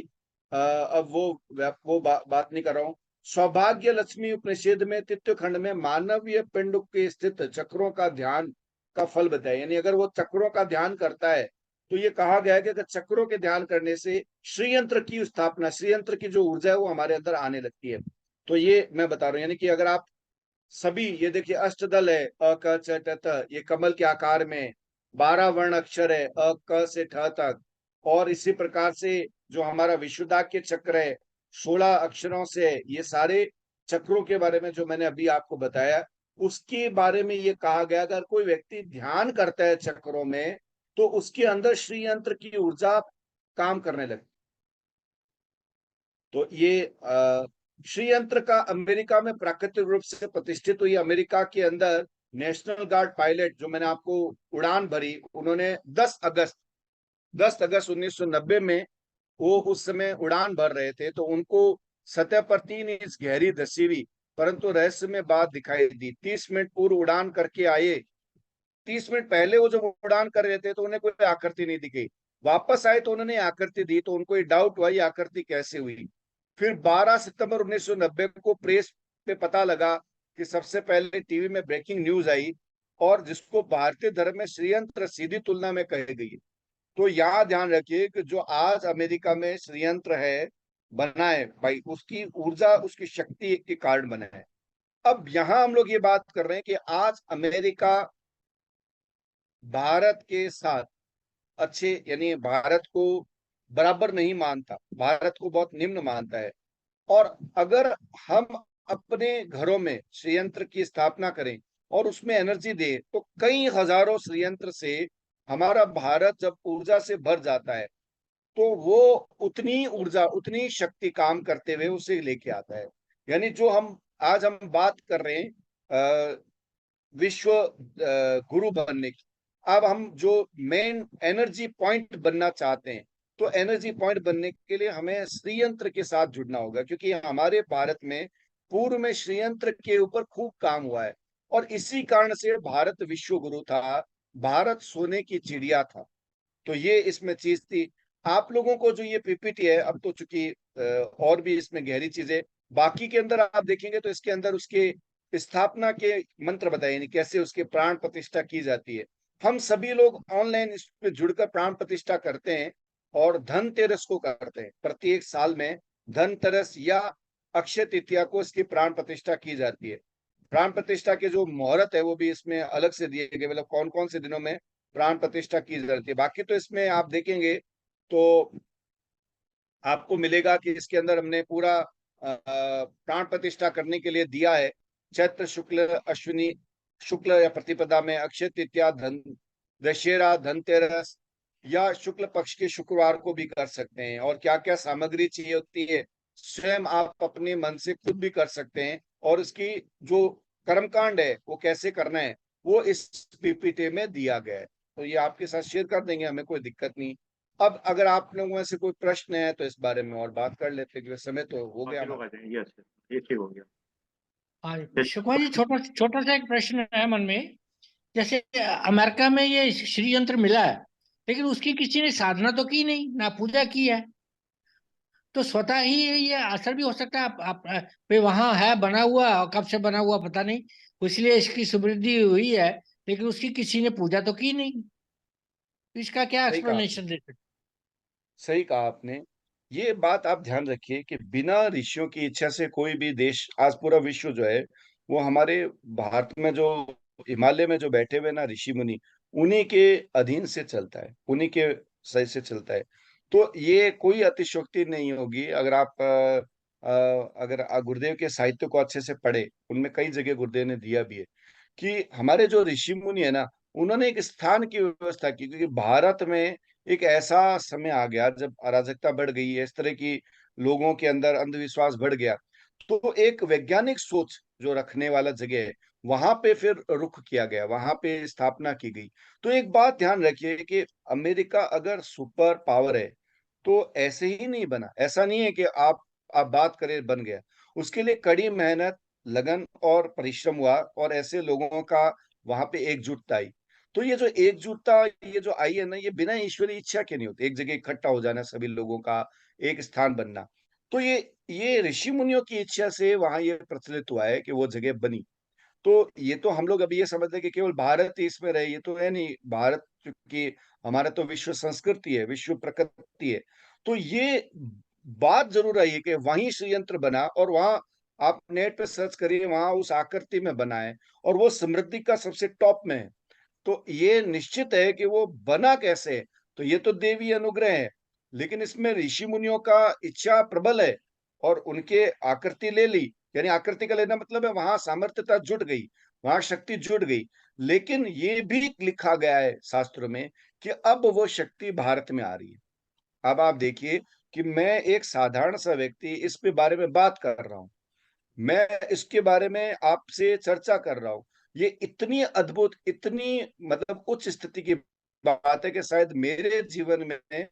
अब वो बात नहीं कर रहा हूँ। सौभाग्य लक्ष्मी उपनिषद में तृतीय खंड में मानवीय पिंड के स्थित चक्रों का ध्यान का फल बताया। यानी अगर वो चक्रों का ध्यान करता है तो ये कहा गया है कि अगर चक्रों के ध्यान करने से श्रीयंत्र की स्थापना, श्रीयंत्र की जो ऊर्जा है वो हमारे अंदर आने लगती है। तो ये मैं बता रहा हूँ। यानी कि अगर आप सभी, ये देखिए अष्टदल है अ क च ट त, ये कमल के आकार में 12 वर्ण अक्षर है अ क से ठ तक। और इसी प्रकार से जो हमारा विशुद्धार्घ्य चक्र है 16 अक्षरों से, ये सारे चक्रों के बारे में जो मैंने अभी आपको बताया उसके बारे में ये कहा गया अगर कोई व्यक्ति ध्यान करता है चक्रों में तो उसके अंदर श्रीयंत्र की ऊर्जा काम करने लगती। तो ये श्रीयंत्र का अमेरिका में प्राकृतिक रूप से प्रतिष्ठित हुई। अमेरिका के अंदर नेशनल गार्ड पायलट जो मैंने आपको उड़ान भरी, उन्होंने 10 अगस्त 1990 में वो उस समय उड़ान भर रहे थे तो उनको सतह पर 3 इंच गहरी धसी हुई परंतु रहस्यमय बात दिखाई दी। 30 मिनट पूर्व उड़ान करके आए, 30 मिनट पहले वो जब उड़ान कर रहे थे तो उन्हें कोई आकृति नहीं दिखी। वापस आए तो उन्होंने आकृति दी तो उनको ये डाउट हुआ ये आकृति कैसे हुई। फिर 12 सितंबर 1990 को प्रेस पे पता लगा कि सबसे पहले टीवी में ब्रेकिंग न्यूज आई और जिसको भारतीय धर्म में श्रीयंत्र सीधी तुलना में कही गई। तो यहाँ ध्यान रखिए कि जो आज अमेरिका में श्रीयंत्र है बना है भाई, उसकी ऊर्जा, उसकी शक्ति के कारण बना है। अब यहाँ हम लोग ये बात कर रहे हैं कि आज अमेरिका भारत के साथ अच्छे, यानी भारत को बराबर नहीं मानता, भारत को बहुत निम्न मानता है। और अगर हम अपने घरों में श्रीयंत्र की स्थापना करें और उसमें एनर्जी दे, तो कई हजारों संयंत्र से हमारा भारत जब ऊर्जा से भर जाता है तो वो उतनी ऊर्जा, उतनी शक्ति काम करते हुए उसे लेके आता है। यानी जो हम आज हम बात कर रहे हैं विश्व गुरु बनने की, अब हम जो मेन एनर्जी पॉइंट बनना चाहते हैं, तो एनर्जी पॉइंट बनने के लिए हमें श्रीयंत्र के साथ जुड़ना होगा, क्योंकि हमारे भारत में पूर्व में श्रीयंत्र के ऊपर खूब काम हुआ है और इसी कारण से भारत विश्व गुरु था, भारत सोने की चिड़िया था। तो ये इसमें चीज थी। आप लोगों को जो ये पीपीटी है, अब तो चूंकि और भी इसमें गहरी चीजें बाकी के अंदर आप देखेंगे तो इसके अंदर उसके स्थापना के मंत्र बताए, यानी कैसे उसके प्राण प्रतिष्ठा की जाती है। हम सभी लोग ऑनलाइन इस पे जुड़कर प्राण प्रतिष्ठा करते हैं और धनतेरस को करते हैं। प्रत्येक साल में धनतेरस या अक्षय तृतीया को इसकी प्राण प्रतिष्ठा की जाती है। प्राण प्रतिष्ठा के जो मुहूर्त है वो भी इसमें अलग से दिए गए, मतलब कौन कौन से दिनों में प्राण प्रतिष्ठा की जाती है। बाकी तो इसमें आप देखेंगे तो आपको मिलेगा कि इसके अंदर हमने पूरा प्राण प्रतिष्ठा करने के लिए दिया है। चैत्र शुक्ल अश्विनी शुक्ल या प्रतिपदा में अक्षय तृतीया, धन दशहरा, धनतेरस या शुक्ल पक्ष के शुक्रवार को भी कर सकते हैं। और क्या क्या सामग्री चाहिए होती है स्वयं आप अपने मन से खुद भी कर सकते हैं। और इसकी जो कर्मकांड है वो कैसे करना है वो इस पीपीटी में दिया गया है, तो ये आपके साथ शेयर कर देंगे, हमें कोई दिक्कत नहीं। अब अगर आप लोगों में से कोई प्रश्न है तो इस बारे में और बात कर लेते हैं, क्योंकि समय तो हो गया बाकी लोग हमारा। आ जाएंगे। यस, ये ठीक हो गया। हाँ शुक्ला जी, छोटा छोटा सा एक प्रश्न है मन में। जैसे अमेरिका में ये श्री यंत्र मिला है, लेकिन उसकी किसी ने साधना तो की नहीं, ना पूजा की है, तो स्वतः ही ये असर भी हो सकता है आप पे वहां है बना हुआ, और कब से बना हुआ पता नहीं, इसलिए इसकी समृद्धि हुई है, लेकिन उसकी किसी ने पूजा तो की नहीं। तो इसका क्या सही कहा, एक्सप्लेनेशन देते? सही कहा आपने। ये बात आप ध्यान रखिए कि बिना ऋषियों की इच्छा से कोई भी देश, आज पूरा विश्व जो है वो हमारे भारत में जो हिमालय में जो बैठे हुए ना ऋषि मुनि, उन्हीं के अधीन से चलता है, उन्हीं के सही से चलता है। तो ये कोई अतिशयोक्ति नहीं होगी अगर आप अगर गुरुदेव के साहित्य को अच्छे से पढ़े, उनमें कई जगह गुरुदेव ने दिया भी है कि हमारे जो ऋषि मुनि है ना, उन्होंने एक स्थान की व्यवस्था की, क्योंकि भारत में एक ऐसा समय आ गया जब अराजकता बढ़ गई है, इस तरह की लोगों के अंदर अंधविश्वास बढ़ गया, तो एक वैज्ञानिक सोच जो रखने वाला जगह है वहां पे फिर रुख किया गया, वहां पे स्थापना की गई। तो एक बात ध्यान रखिए कि अमेरिका अगर सुपर पावर है तो ऐसे ही नहीं बना, ऐसा नहीं है कि आप बात करें बन गया। उसके लिए कड़ी मेहनत, लगन और परिश्रम हुआ, और ऐसे लोगों का वहां पे एकजुटता आई। तो ये जो एकजुटता ये जो आई है ना, ये बिना ईश्वरी इच्छा के नहीं होती, एक जगह इकट्ठा हो जाना सभी लोगों का, एक स्थान बनना। तो ये ऋषि मुनियों की इच्छा से वहां ये प्रचलित हुआ है कि वो जगह बनी। तो ये तो हम लोग अभी ये समझते हैं कि केवल भारत ही इसमें रहे, ये तो है नहीं। भारत क्योंकि हमारा तो विश्व संस्कृति है, विश्व प्रकृति है। तो ये बात जरूर आई है कि वहीं श्रीयंत्र बना, और वहां आप नेट पे सर्च करिए, वहां उस आकृति में बना है और वो समृद्धि का सबसे टॉप में है। तो ये निश्चित है कि वो बना कैसे है, तो ये तो देवी अनुग्रह है, लेकिन इसमें ऋषि मुनियों का इच्छा प्रबल है और उनके आकृति ले ली। यानी आकृति का लेना मतलब है वहां सामर्थ्यता जुट गई, वहां शक्ति जुट गई। लेकिन ये भी लिखा गया है शास्त्रों में कि अब वो शक्ति भारत में आ रही है। अब आप देखिए कि मैं एक साधारण सा व्यक्ति इस पे बारे में बात कर रहा हूँ, मैं इसके बारे में आपसे चर्चा कर रहा हूँ। ये इतनी अद्भुत, इतनी मतलब उच्च स्थिति की बात है कि शायद मेरे जीवन में,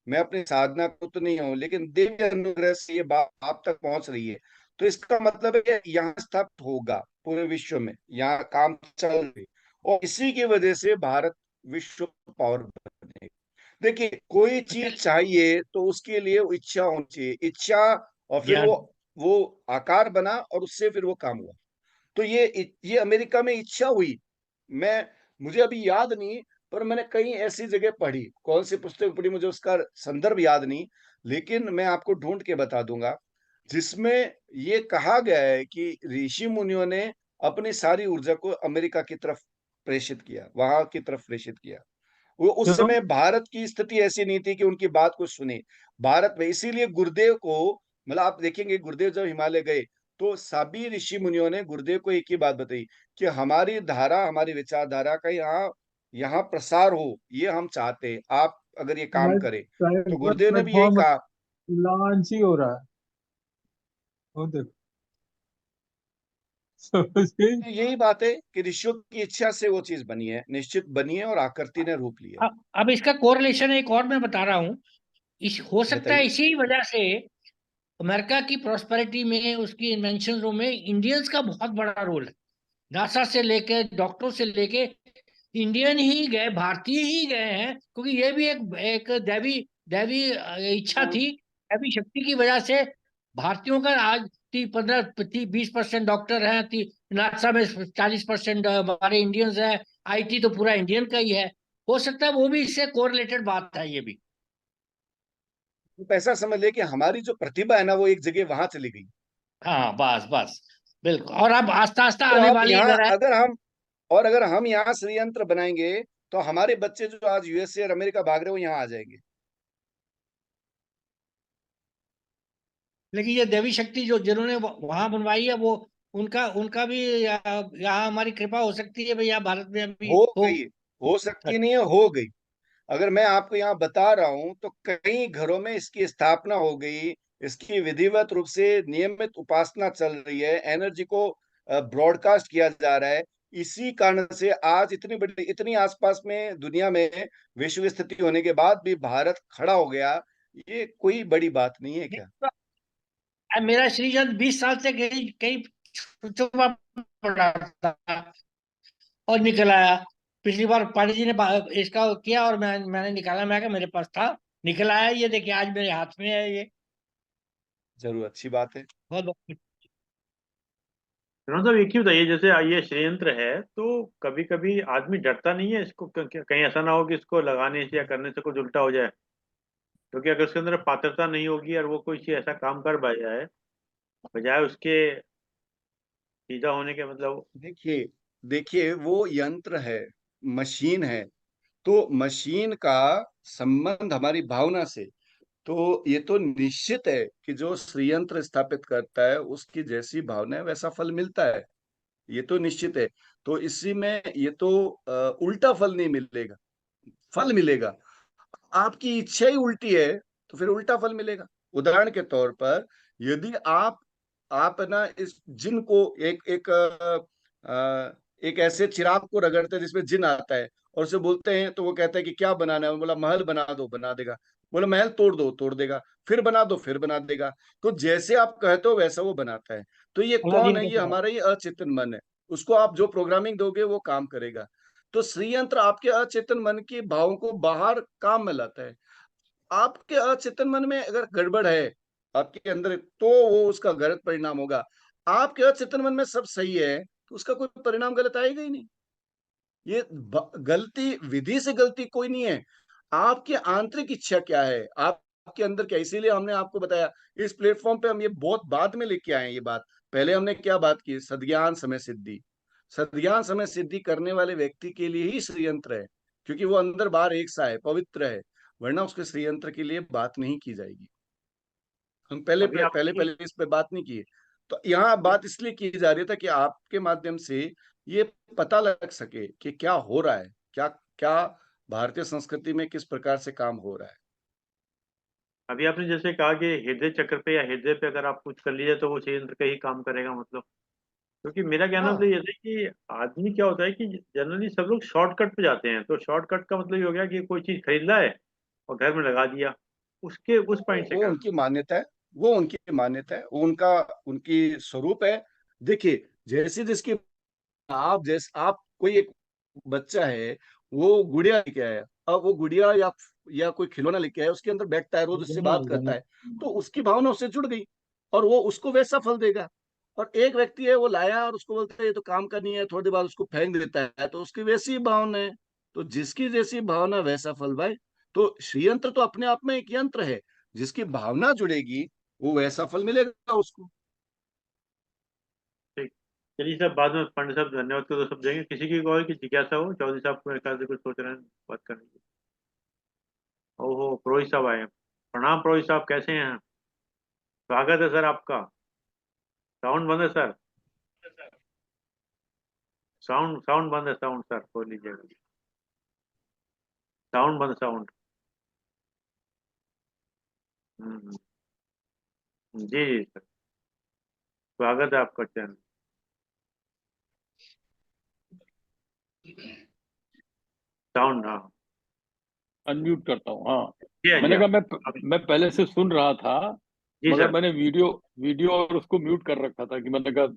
मैं अपनी साधना को तो नहीं हूँ, लेकिन दिव्य अनुग्रह से ये बात आप तक पहुंच रही है। तो इसका मतलब है कि यहाँ स्थापित होगा पूरे विश्व में, यहाँ काम चल रही है, और इसी की वजह से भारत विश्व पावर बनेगा। देखिए कोई चीज चाहिए तो उसके लिए इच्छा होनी चाहिए, इच्छा, और फिर ज्ञान। वो आकार बना और उससे फिर वो काम हुआ। तो ये अमेरिका में इच्छा हुई। मैं मुझे अभी याद नहीं, पर मैंने कहीं ऐसी जगह पढ़ी, कौन सी पुस्तक पढ़ी मुझे उसका संदर्भ याद नहीं, लेकिन मैं आपको ढूंढ के बता दूंगा, जिसमें ये कहा गया है कि ऋषि मुनियों ने अपनी सारी ऊर्जा को अमेरिका की तरफ प्रेषित किया, वहां की तरफ प्रेषित किया। वो उस क्यों? समय भारत की स्थिति ऐसी नहीं थी कि उनकी बात को सुने भारत में, इसीलिए गुरुदेव को, मतलब आप देखेंगे गुरुदेव जब हिमालय गए तो सभी ऋषि मुनियों ने गुरुदेव को एक ही बात बताई कि हमारी धारा, हमारी विचारधारा का यहाँ प्रसार हो, ये हम चाहते हैं। आप अगर ये काम लाइव करें, तो साइबर गुरुदेव ने भी यही प्लेटफॉर्म कहा। लॉन्च ही हो रहा है, वो देखो। समझ गई? तो यही बात है कि ऋषियों की इच्छा से वो चीज बनी है, निश्चित बनी है और आकृति ने रूप लिया अब इसका कोरिलेशन एक और मैं बता रहा हूँ। इस हो है। सकता है बताइए। इसी वजह से अमेरिका की प्रॉस्पेरिटी में, उसकी इन्वेंशन में इंडियंस का बहुत बड़ा रोल है। नासा से लेके, डॉक्टरों से लेके, इंडियन ही गए, भारतीय ही गए हैं, क्योंकि ये भी एक एक दैवी दैवी इच्छा थी, दैवी शक्ति की वजह से भारतीयों का आज 15-20% डॉक्टर हैं, नासा में 40% हमारे इंडियंस हैं, आईटी तो पूरा इंडियन का ही है। हो सकता है वो भी इससे कोरिलेटेड बात है ये भी। तो ऐसा समझ ले कि हमारी जो प्रतिभा है ना, वो एक जगह वहां चली गई। हाँ, बस बस, बिल्कुल। और अब आस्ता आस्ता तो आने आप वाली यहाँ इधर है। अगर हम यहाँ षड्यंत्र बनाएंगे, तो हमारे बच्चे जो आज यूएसए और अमेरिका भाग रहे हैं, वो यहाँ आ जाएंगे। लेकिन ये देवी शक्ति जो जिन्होंने वहां बनवाई है, वो उनका उनका भी यहाँ हमारी कृपा हो सकती है भैया, भारत में अभी हो हो। गई। हो सकती नहीं है, हो गई। अगर मैं आपको यहाँ बता रहा हूं, तो कई घरों में इसकी स्थापना हो गई। इसकी विधिवत रूप से नियमित उपासना चल रही है, एनर्जी को ब्रॉडकास्ट किया जा रहा है। इसी कारण से आज इतनी बड़ी, इतनी आसपास में दुनिया में विश्व स्थिति होने के बाद भी भारत खड़ा हो गया। ये कोई बड़ी बात नहीं है क्या? मेरा श्रीजन 20 साल से कहीं कहीं छुपा पड़ा था और निकल आया। पिछली बार पांडे जी ने इसका किया और मैंने निकाला, मैं कहा मेरे पास था, निकल आया। ये देखिए आज मेरे हाथ में है ये। जरूर, अच्छी बात है। बहुत बहुत। मतलब एक ही बताइए, जैसे ये षड्यंत्र है, तो कभी कभी आदमी डरता नहीं है इसको, कहीं ऐसा ना हो कि इसको लगाने से या करने से कुछ उल्टा हो जाए? क्योंकि अगर उसके अंदर पात्रता नहीं होगी और वो कोई चीज ऐसा काम कर जाए, बजाय उसके सीधा होने के, मतलब। देखिए, देखिए, वो यंत्र है, मशीन है। तो मशीन का संबंध हमारी भावना से, तो ये तो निश्चित है कि जो श्रीयंत्र स्थापित करता है, उसकी जैसी भावना है वैसा फल मिलता है। ये तो निश्चित है। तो इसी में ये तो उल्टा फल नहीं मिलेगा, फल मिलेगा। आपकी इच्छा ही उल्टी है, तो फिर उल्टा फल मिलेगा। उदाहरण के तौर पर, यदि आप ना इस जिन को एक ऐसे चिराग को रगड़ते हैं जिसमें जिन आता है, और उसे बोलते हैं, तो वो कहता है कि क्या बनाना है? बोला महल बना दो, बना देगा। बोला महल तोड़ दो, तोड़ देगा। फिर बना दो, फिर बना देगा। तो जैसे आप कहते हो वैसा वो बनाता है। तो ये कौन अलादीन है? का ये चिराग। हमारा ही अचेतन मन है। उसको आप जो प्रोग्रामिंग दोगे वो काम करेगा। तो श्रीयंत्र आपके अचेतन मन के भावों को बाहर काम में लाता है। आपके अचेतन मन में अगर गड़बड़ है आपके अंदर, तो वो उसका गलत परिणाम होगा। आपके अचेतन मन में सब सही है, तो उसका कोई परिणाम गलत आएगा ही नहीं। ये गलती, विधि से गलती कोई नहीं है। आपकी आंतरिक इच्छा क्या है, आपके अंदर क्या? इसीलिए हमने आपको बताया। इस प्लेटफॉर्म पे हम ये बहुत बाद में लेके आए हैं ये बात। पहले हमने क्या बात की? सद्ज्ञान समय सिद्धि। सद्ज्ञान समय सिद्धि करने वाले व्यक्ति के लिए ही श्रीयंत्र है, क्योंकि वो अंदर बाहर एक सा है, पवित्र है। वरना उसके श्रीयंत्र के लिए बात नहीं की जाएगी। हम पहले अभी पहले आपकी पहले इस पे बात नहीं की है। तो यहाँ बात इसलिए की जा रही था कि आपके माध्यम से ये पता लग सके कि क्या हो रहा है, क्या क्या भारतीय संस्कृति में किस प्रकार से काम हो रहा है। अभी आपने जैसे कहा कि हृदय चक्र पे या हृदय पे अगर आप कुछ कर लीजिए तो वो षड्यंत्र का ही काम करेगा, मतलब। क्योंकि मेरा कहना मतलब हाँ, ये है कि आदमी क्या होता है कि जनरली सब लोग शॉर्टकट पे जाते हैं। तो शॉर्टकट का मतलब ये हो गया कि कोई चीज खरीद ला है और घर में लगा दिया, उसके उस पॉइंट से वो करना। उनकी मान्यता है। वो उनकी मान्यता है, वो उनका उनकी स्वरूप है। देखिए, जैसे जिसकी, आप कोई एक बच्चा है, वो गुड़िया लेके आया। अब वो गुड़िया या कोई खिलौना लेके आया, उसके अंदर बैठता है, रोज उससे बात करता है, तो उसकी भावना उससे जुड़ गई, और वो उसको वैसा फल देगा। और एक व्यक्ति है, वो लाया और उसको बोलता है ये तो काम का नहीं है, थोड़ी देर बाद उसको फेंक देता है, तो उसकी वैसी भावना है। तो जिसकी जैसी भावना वैसा फल भाई। तो श्रीयंत्र तो अपने आप में एक यंत्र है। जिसकी भावना जुड़ेगी, वो वैसा फल मिलेगा उसको। ठीक। चलिए साहब, बाद में पांडे साहब धन्यवाद को तो सब देंगे। किसी की और की जिज्ञासा हो, चौधरी साहब को मेरे ख्याल से कुछ सोच रहे हैं बात करने की। ओहो, पुरोहित साहब आए हैं। प्रणाम पुरोहित साहब, कैसे हैं? स्वागत है सर आपका। साउंड बंद है सर, साउंड बंद है, साउंड सर खोल लीजिएगा, साउंड बंद, साउंड। जी जी सर, स्वागत है आपका चैनल। साउंड, हाँ अनम्यूट करता हूँ। हाँ, जी हाँ, जी मैंने हाँ। कहा मैं पहले से सुन रहा था, जी मगर सर, मैंने वीडियो और उसको म्यूट कर रखा था कि मैंने कहा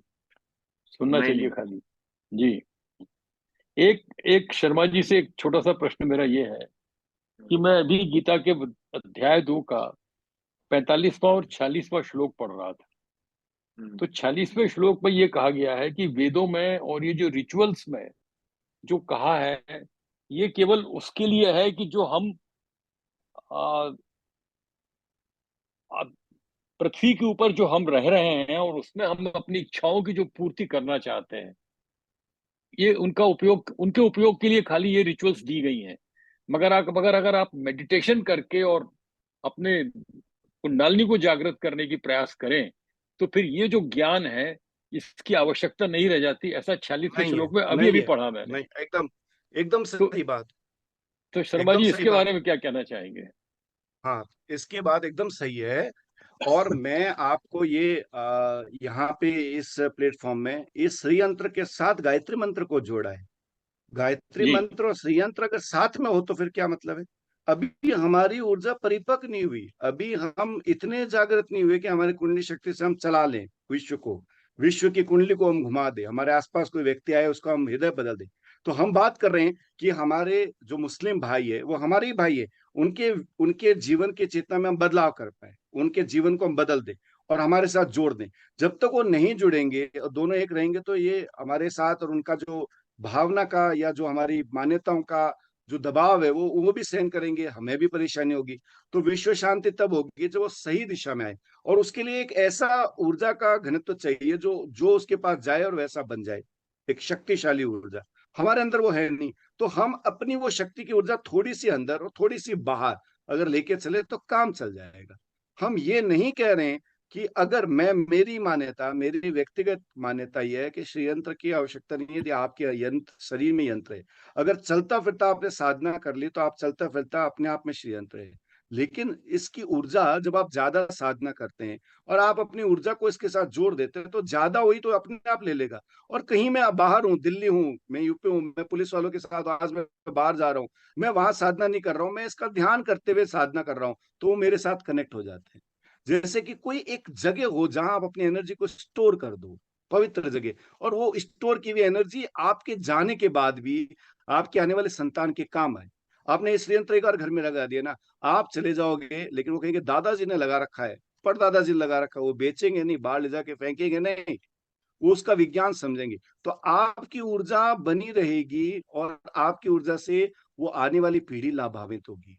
सुनना नहीं चाहिए नहीं, खाली। जी, एक एक शर्मा जी से एक छोटा सा प्रश्न मेरा ये है कि मैं अभी गीता के अध्याय 2 का 45वां और 46वां श्लोक पढ़ रहा था। तो 46वें श्लोक में ये कहा गया है कि वेदों में और ये जो रिचुअल्स में जो कहा है, ये केवल उसके लिए है कि जो हम आ, आ, पृथ्वी के ऊपर जो हम रह रहे हैं और उसमें हम अपनी इच्छाओं की जो पूर्ति करना चाहते हैं, ये उनके उपयोग के लिए खाली ये रिचुअल्स दी गई हैं। मगर अगर आप मेडिटेशन करके और अपने कुंडलिनी को जागृत करने की प्रयास करें, तो फिर ये जो ज्ञान है इसकी आवश्यकता नहीं रह जाती। ऐसा 46वें नहीं है, श्लोक में अभी नहीं अभी है, पढ़ा मैंने। नहीं, एकदम एकदम तो सही बात, तो शर्मा एकदम जी सही इसके बात। बारे में क्या कहना चाहेंगे? हाँ, इसके बाद एकदम सही है। और मैं आपको ये यहाँ पे इस प्लेटफॉर्म में इस श्री यंत्र के साथ गायत्री मंत्र को जोड़ा है। गायत्री जी मंत्र और श्री यंत्र अगर साथ में हो तो फिर क्या मतलब है? अभी हमारी ऊर्जा परिपक्व नहीं हुई, अभी हम इतने जागृत नहीं हुए कि हमारी कुंडली शक्ति से हम चला लें विश्व को, विश्व की कुंडली को हम घुमा दे, हमारे आसपास कोई व्यक्ति आए उसका हम हृदय बदल दे। तो हम बात कर रहे हैं कि हमारे जो मुस्लिम भाई है वो हमारे ही भाई है, उनके उनके जीवन की चेतना में हम बदलाव कर पाए, उनके जीवन को हम बदल दें और हमारे साथ जोड़ दें। जब तक वो नहीं जुड़ेंगे और दोनों एक रहेंगे तो ये हमारे साथ और उनका जो भावना का या जो हमारी मान्यताओं का जो दबाव है वो भी सहन करेंगे, हमें भी परेशानी होगी। तो विश्व शांति तब होगी जब वो सही दिशा में आए, और उसके लिए एक ऐसा ऊर्जा का घनत्व चाहिए जो जो उसके पास जाए और वैसा बन जाए, एक शक्तिशाली ऊर्जा। हमारे अंदर वो है नहीं, तो हम अपनी वो शक्ति की ऊर्जा थोड़ी सी अंदर और थोड़ी सी बाहर अगर लेके चले तो काम चल जाएगा। हम ये नहीं कह रहे हैं कि अगर मेरी मान्यता, मेरी व्यक्तिगत मान्यता यह है कि श्री यंत्र की आवश्यकता नहीं है यदि आपके यंत्र शरीर में यंत्र है। अगर चलता फिरता आपने साधना कर ली तो आप चलता फिरता अपने आप में श्री यंत्र है। लेकिन इसकी ऊर्जा जब आप ज्यादा साधना करते हैं और आप अपनी ऊर्जा को इसके साथ जोड़ देते हैं तो ज्यादा हुई तो अपने आप ले लेगा। और कहीं मैं बाहर हूँ, दिल्ली हूँ, मैं यूपी हूँ, मैं पुलिस वालों के साथ आज मैं बाहर जा रहा हूँ, मैं वहां साधना नहीं कर रहा हूँ, मैं इसका ध्यान करते हुए साधना कर रहा हूँ, तो वो मेरे साथ कनेक्ट हो जाते हैं। जैसे कि कोई एक जगह हो जहां आप अपनी एनर्जी को स्टोर कर दो, पवित्र जगह, और वो स्टोर की हुई एनर्जी आपके जाने के बाद भी आपके आने वाले संतान के काम आए। आपने इस यंत्र एक बार घर में लगा दिया ना, आप चले जाओगे लेकिन वो कहेंगे दादाजी ने लगा रखा है, पर दादाजी ने लगा रखा है, वो बेचेंगे नहीं, बाहर ले जाके फेंकेंगे नहीं, वो उसका विज्ञान समझेंगे। तो आपकी ऊर्जा बनी रहेगी और आपकी ऊर्जा से वो आने वाली पीढ़ी लाभान्वित होगी।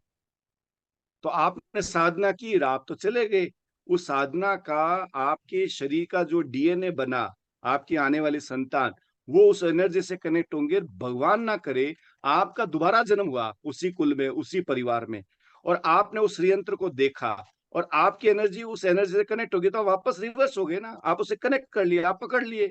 तो आपने साधना की, आप तो चले गए, उस साधना का आपके शरीर का जो डीएनए बना, आपकी आने वाली संतान वो उस एनर्जी से कनेक्ट होंगे। भगवान ना करे आपका दोबारा जन्म हुआ उसी कुल में, उसी परिवार में, और आपने उस यंत्र को देखा और आपकी एनर्जी उस एनर्जी से कनेक्ट होगी, तो वापस रिवर्स हो गए ना, आप उसे कनेक्ट कर लिए, आप पकड़ लिए।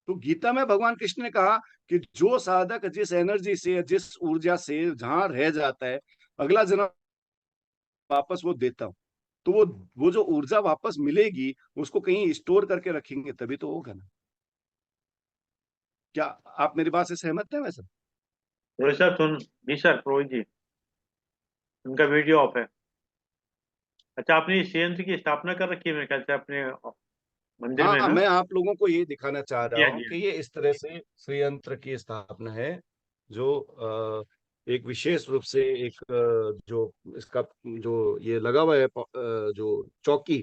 तो गीता में भगवान कृष्ण ने कहा कि जो साधक जिस एनर्जी से, जिस ऊर्जा से जहां रह जाता है, अगला जन्म वापस वो देता हूं। तो वो जो ऊर्जा वापस मिलेगी उसको कहीं स्टोर करके रखेंगे तभी तो होगा ना। क्या आप मेरी बात से सहमत हैं वैसे? रोहित साहब सुन, जी सर, रोहित जी, उनका वीडियो ऑफ है। अच्छा, आपने इस यंत्र की स्थापना कर रखी है मेरे ख्याल से अपने मंदिर में हाँ, ना? मैं आप लोगों को ये दिखाना चाह जी रहा हाँ, हूँ जी हाँ। कि ये इस तरह से श्रीयंत्र की स्थापना है, जो एक विशेष रूप से एक जो इसका जो ये लगा हुआ है जो चौकी,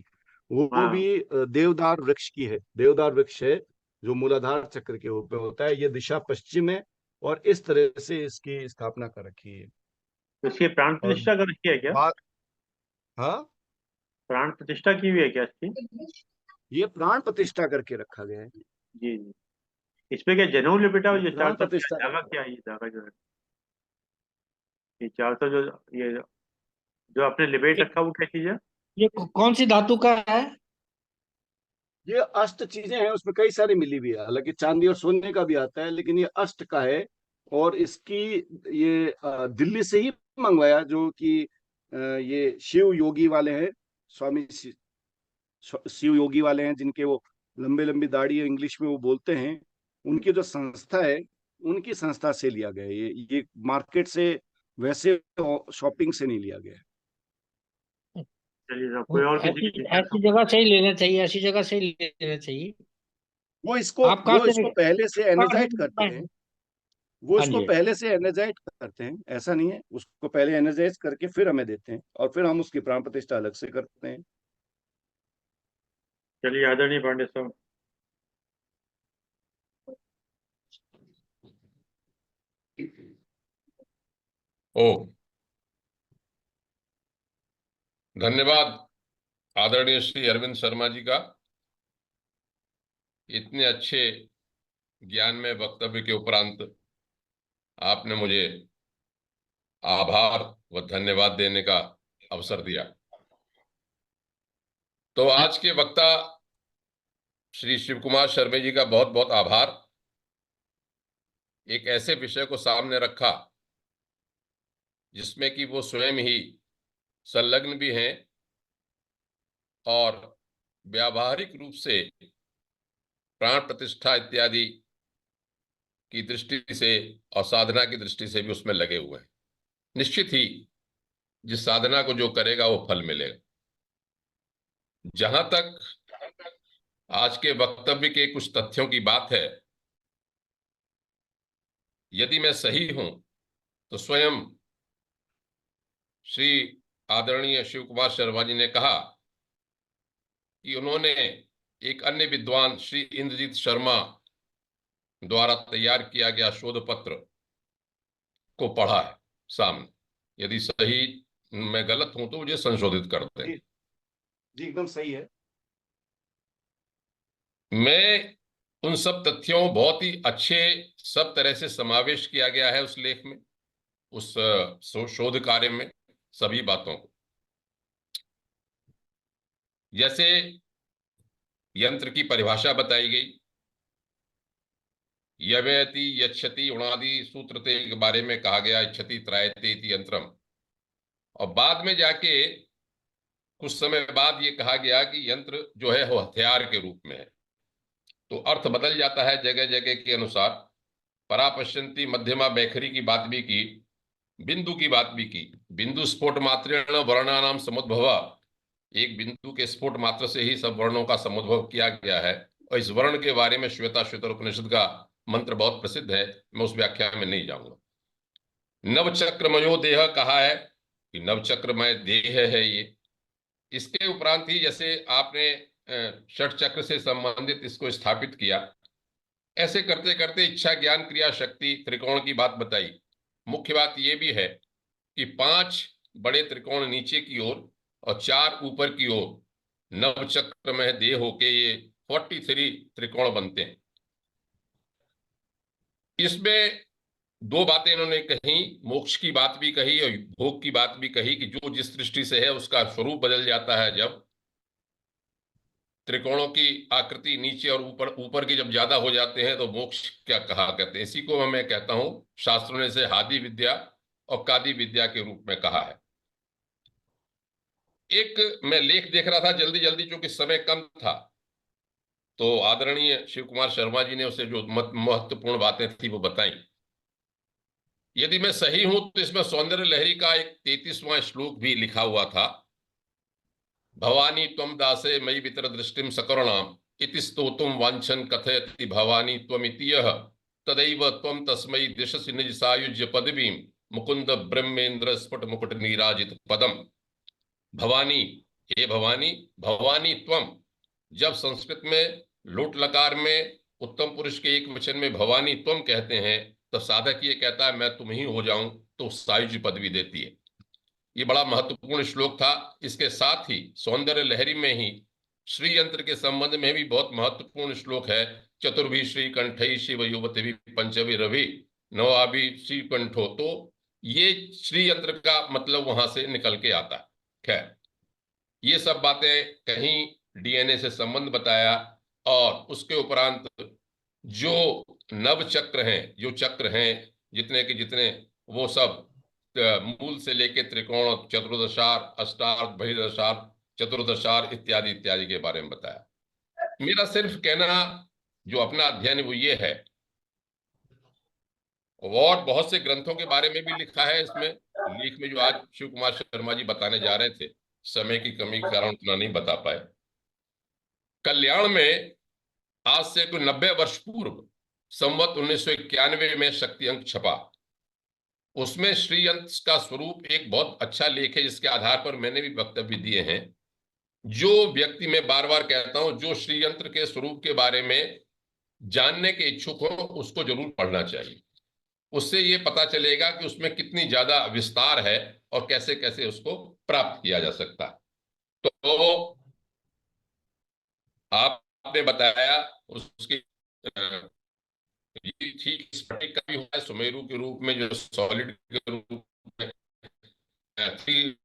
वो हाँ, भी देवदार वृक्ष की है, देवदार वृक्ष है जो मूलाधार चक्र के रूप में होता है। ये दिशा पश्चिम है और इस तरह से इसकी स्थापना कर रखी है। तो इसकी प्राण और प्रतिष्ठा कर रखी है क्या? बात, हाँ, प्राण प्रतिष्ठा की हुई है क्या इसकी? ये प्राण प्रतिष्ठा करके रखा गया है। जी जी। इस पे क्या जनेऊ लिपटा हुआ, ये जो प्राण चार सौ प्रतिष्ठा धागा, करके क्या है ये धागा जो है, ये 400 जो ये जो आपने लिपेट एक रखा वो क्या चीज है? ये कौन सी धातु का है? ये अष्ट चीजें हैं, उसमें कई सारी मिली हुई है, हालांकि चांदी और सोने का भी आता है, लेकिन ये अष्ट का है। और इसकी ये दिल्ली से ही मंगवाया, जो कि ये शिव योगी वाले हैं, स्वामी शिव योगी वाले हैं, जिनके वो लंबे लंबी दाढ़ी है, इंग्लिश में वो बोलते हैं। उनकी जो संस्था है, उनकी संस्था से लिया गया है। ये मार्केट से वैसे शॉपिंग से नहीं लिया गया है। चलिए साहब, कोई और किसी ऐसी की ऐसी जगह से ही लेना चाहिए, ऐसी जगह से ही लेना चाहिए। वो इसको आप कहाँ वो से इसको पहले से कहाँ से एनर्जाइट करते हैं। वो हाँ इसको जी। पहले से एनर्जाइज करते हैं, ऐसा नहीं है, उसको पहले एनर्जाइज करके फिर हमें देते हैं, और फिर हम उसकी प्राण प्रतिष्ठा अलग से करते हैं। चलिए आदरणीय पांडे साहब। ओ, धन्यवाद आदरणीय श्री अरविंद शर्मा जी का, इतने अच्छे ज्ञान में वक्तव्य के उपरांत आपने मुझे आभार व धन्यवाद देने का अवसर दिया। तो आज के वक्ता श्री शिव कुमार शर्मा जी का बहुत बहुत आभार। एक ऐसे विषय को सामने रखा जिसमें कि वो स्वयं ही संलग्न भी हैं और व्यावहारिक रूप से प्राण प्रतिष्ठा इत्यादि की दृष्टि से और साधना की दृष्टि से भी उसमें लगे हुए हैं। निश्चित ही जिस साधना को जो करेगा वो फल मिलेगा। जहां तक आज के वक्तव्य के कुछ तथ्यों की बात है, यदि मैं सही हूं तो स्वयं श्री आदरणीय शिव कुमार शर्मा जी ने कहा कि उन्होंने एक अन्य विद्वान श्री इंद्रजीत शर्मा द्वारा तैयार किया गया शोध पत्र को पढ़ा है सामने। यदि सही मैं गलत हूं तो मुझे संशोधित कर दें। जी एकदम सही है। मैं उन सब तथ्यों, बहुत ही अच्छे सब तरह से समावेश किया गया है उस लेख में, उस शोध कार्य में, सभी बातों को। जैसे यंत्र की परिभाषा बताई गई, यवयति यच्छति उणादि सूत्र के बारे में कहा गया, इच्छति त्रायते इति यंत्रम। और बाद में जाके कुछ समय बाद ये कहा गया कि यंत्र जो है वो हथियार के रूप में है। तो अर्थ बदल जाता है जगह जगह के अनुसार। परापश्यंती मध्यमा बैखरी की बात भी की, बिंदु की बात भी की। बिंदु स्फोट मात्रेण वर्णानाम समुद्भव, एक बिंदु के स्फोट मात्र से ही सब वर्णों का समुद्भव किया गया है। और इस वर्ण के बारे में श्वेता श्वेतर उपनिषद का मंत्र बहुत प्रसिद्ध है, मैं उस व्याख्या में नहीं जाऊंगा। नवचक्रमयो देह कहा है कि नवचक्रमय देह है ये। इसके उपरांत ही जैसे आपने षट चक्र से संबंधित इसको स्थापित किया, ऐसे करते करते इच्छा ज्ञान क्रिया शक्ति त्रिकोण की बात बताई। मुख्य बात यह भी है कि 5 बड़े त्रिकोण नीचे की ओर और 4 ऊपर की ओर नवचक्र में देह होके ये 43 त्रिकोण बनते हैं। इसमें 2 बातें इन्होंने कही, मोक्ष की बात भी कही और भोग की बात भी कही कि जो जिस दृष्टि से है उसका स्वरूप बदल जाता है। जब त्रिकोणों की आकृति नीचे और ऊपर ऊपर की जब ज्यादा हो जाते हैं तो मोक्ष क्या कहा कहते हैं। इसी को मैं कहता हूं, शास्त्रों ने इसे हादि विद्या और कादि विद्या के रूप में कहा है। एक मैं लेख देख रहा था जल्दी जल्दी, चूंकि समय कम था, तो आदरणीय शिव कुमार शर्मा जी ने उसे जो महत्वपूर्ण बातें थी वो बताई। यदि मैं सही हूं तो इसमें सौंदर्य लहरी का एक 33वां श्लोक भी लिखा हुआ था। भवानी त्वम दासे मयि वितर दृष्टिम सकरुणाम इति स्तोतुम वांछन कथयति भवानी त्वमिति यः तदैव त्वम तस्मै दिशसि निज सायुज्य पदवीम मुकुंद ब्रह्मेंद्र स्फुट मुकुट नीराजित पदम। भवानी, हे भवानी, भवानी त्वम, जब संस्कृत में लोट लकार में उत्तम पुरुष के एक वचन में भवानी त्वम कहते हैं, तो साधक ये कहता है मैं तुम ही हो जाऊं, तो सायुज्य पदवी देती है। ये बड़ा महत्वपूर्ण श्लोक था। इसके साथ ही सौंदर्य लहरी में ही श्री यंत्र के संबंध में भी बहुत महत्वपूर्ण श्लोक है। चतुर्भी श्री कंठई शिव युवती पंचवी रवि नवाभि श्री कंठो। तो ये श्री यंत्र का मतलब वहां से निकल के आता है। खैर, ये सब बातें कहीं डीएनए से संबंध बताया, और उसके उपरांत जो नव चक्र हैं, जो चक्र हैं जितने के जितने, वो सब मूल से लेके त्रिकोण, चतुर्दशार, अष्टार, बहिर्दशार, चतुर्दशार इत्यादि इत्यादि के बारे में बताया। मेरा सिर्फ कहना, जो अपना अध्ययन वो ये है, और बहुत से ग्रंथों के बारे में भी लिखा है इसमें लेख में, जो आज शिव कुमार शर्मा जी बताने जा रहे थे, समय की कमी के कारण उतना नहीं बता पाए। कल्याण में आज से कोई 90 वर्ष पूर्व संवत 1991 में शक्ति अंक छपा। उसमें श्री यंत्र का स्वरूप एक बहुत अच्छा लेख है, जिसके आधार पर मैंने भी वक्तव्य दिए हैं। जो व्यक्ति, मैं बार बार कहता हूं, जो श्री यंत्र के स्वरूप के बारे में जानने के इच्छुक हो, उसको जरूर पढ़ना चाहिए। उससे ये पता चलेगा कि उसमें कितनी ज्यादा विस्तार है और कैसे कैसे उसको प्राप्त किया जा सकता है। तो आपने बताया उसकी ठीक स्फटिक का भी हुआ है, सुमेरु के रूप में, जो सॉलिड के रूप में, थ्री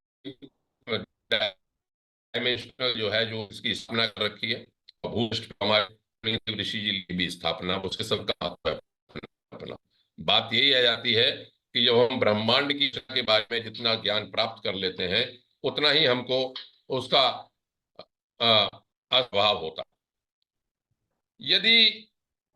डायमेंशनल जो है, जो इसकी स्थापना कर रखी है। भूष्ट हमारे ऋषि जी की भी स्थापना, उसके सब का अपना। बात यही आ जाती है कि जब हम ब्रह्मांड की के बारे में जितना ज्ञान प्राप्त कर लेते हैं, उतना ही हमको उसका अभाव होता। यदि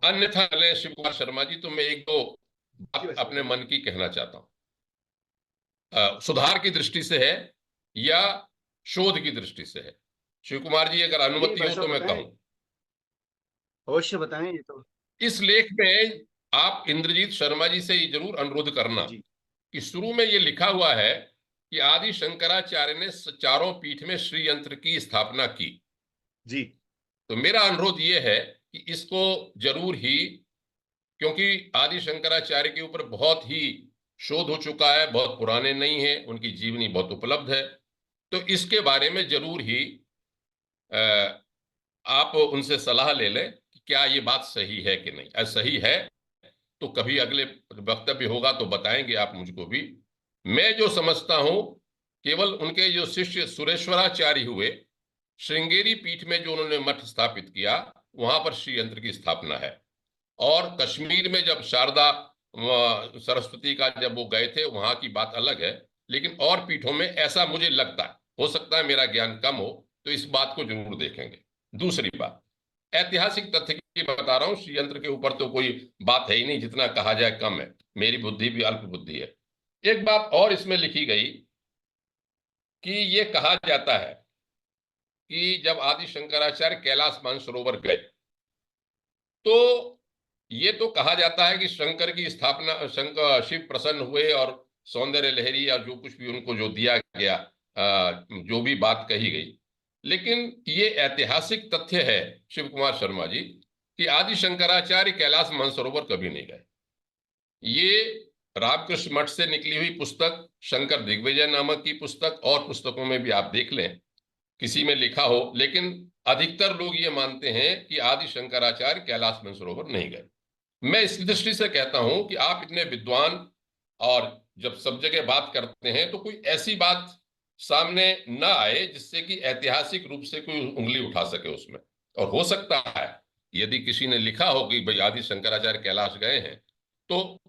अन्यथा चले शिव कुमार शर्मा जी, तो मैं एक दो बात अपने मन की कहना चाहता हूं। सुधार की दृष्टि से है या शोध की दृष्टि से है? शिव कुमार जी, अगर अनुमति हो तो मैं कहूं। अवश्य बताएं। ये तो इस लेख में आप इंद्रजीत शर्मा जी से ये जरूर अनुरोध करना कि शुरू में ये लिखा हुआ है कि आदि शंकराचार्य ने चारों पीठ में श्री यंत्र की स्थापना की जी। तो मेरा अनुरोध ये है कि इसको जरूर ही, क्योंकि आदि शंकराचार्य के ऊपर बहुत ही शोध हो चुका है, बहुत पुराने नहीं है, उनकी जीवनी बहुत उपलब्ध है, तो इसके बारे में जरूर ही आप उनसे सलाह ले लें कि क्या ये बात सही है कि नहीं। अगर सही है तो कभी अगले वक्तव्य होगा तो बताएंगे आप मुझको भी। मैं जो समझता हूं, केवल उनके जो शिष्य सुरेश्वराचार्य हुए, श्रृंगेरी पीठ में जो उन्होंने मठ स्थापित किया, वहां पर श्री यंत्र की स्थापना है। और कश्मीर में जब शारदा सरस्वती का जब वो गए थे, वहां की बात अलग है, लेकिन और पीठों में ऐसा मुझे लगता है। हो सकता है मेरा ज्ञान कम हो, तो इस बात को जरूर देखेंगे। दूसरी बात, ऐतिहासिक तथ्य की बता रहा हूं, श्री यंत्र के ऊपर तो कोई बात है ही नहीं, जितना कहा जाए कम है, मेरी बुद्धि भी अल्प बुद्धि है। एक बात और इसमें लिखी गई कि ये कहा जाता है कि जब आदि शंकराचार्य कैलाश मानसरोवर गए, तो ये तो कहा जाता है कि शंकर की स्थापना, शंकर शिव प्रसन्न हुए और सौंदर्य लहरी या जो कुछ भी उनको जो दिया गया, जो भी बात कही गई, लेकिन ये ऐतिहासिक तथ्य है शिव कुमार शर्मा जी कि आदि शंकराचार्य कैलाश मानसरोवर कभी नहीं गए। ये रामकृष्ण मठ से निकली हुई पुस्तक, शंकर दिग्विजय नामक की पुस्तक, और पुस्तकों में भी आप देख लें, किसी में लिखा हो, लेकिन अधिकतर लोग ये मानते हैं कि आदि शंकराचार्य कैलाश मानसरोवर नहीं गए। मैं इस दृष्टि से कहता हूं कि आप इतने विद्वान, और जब सब जगह बात करते हैं तो कोई ऐसी बात सामने न आए जिससे कि ऐतिहासिक रूप से कोई उंगली उठा सके उसमें। और हो सकता है यदि किसी ने लिखा हो कि भाई आदि शंकराचार्य कैलाश गए हैं, तो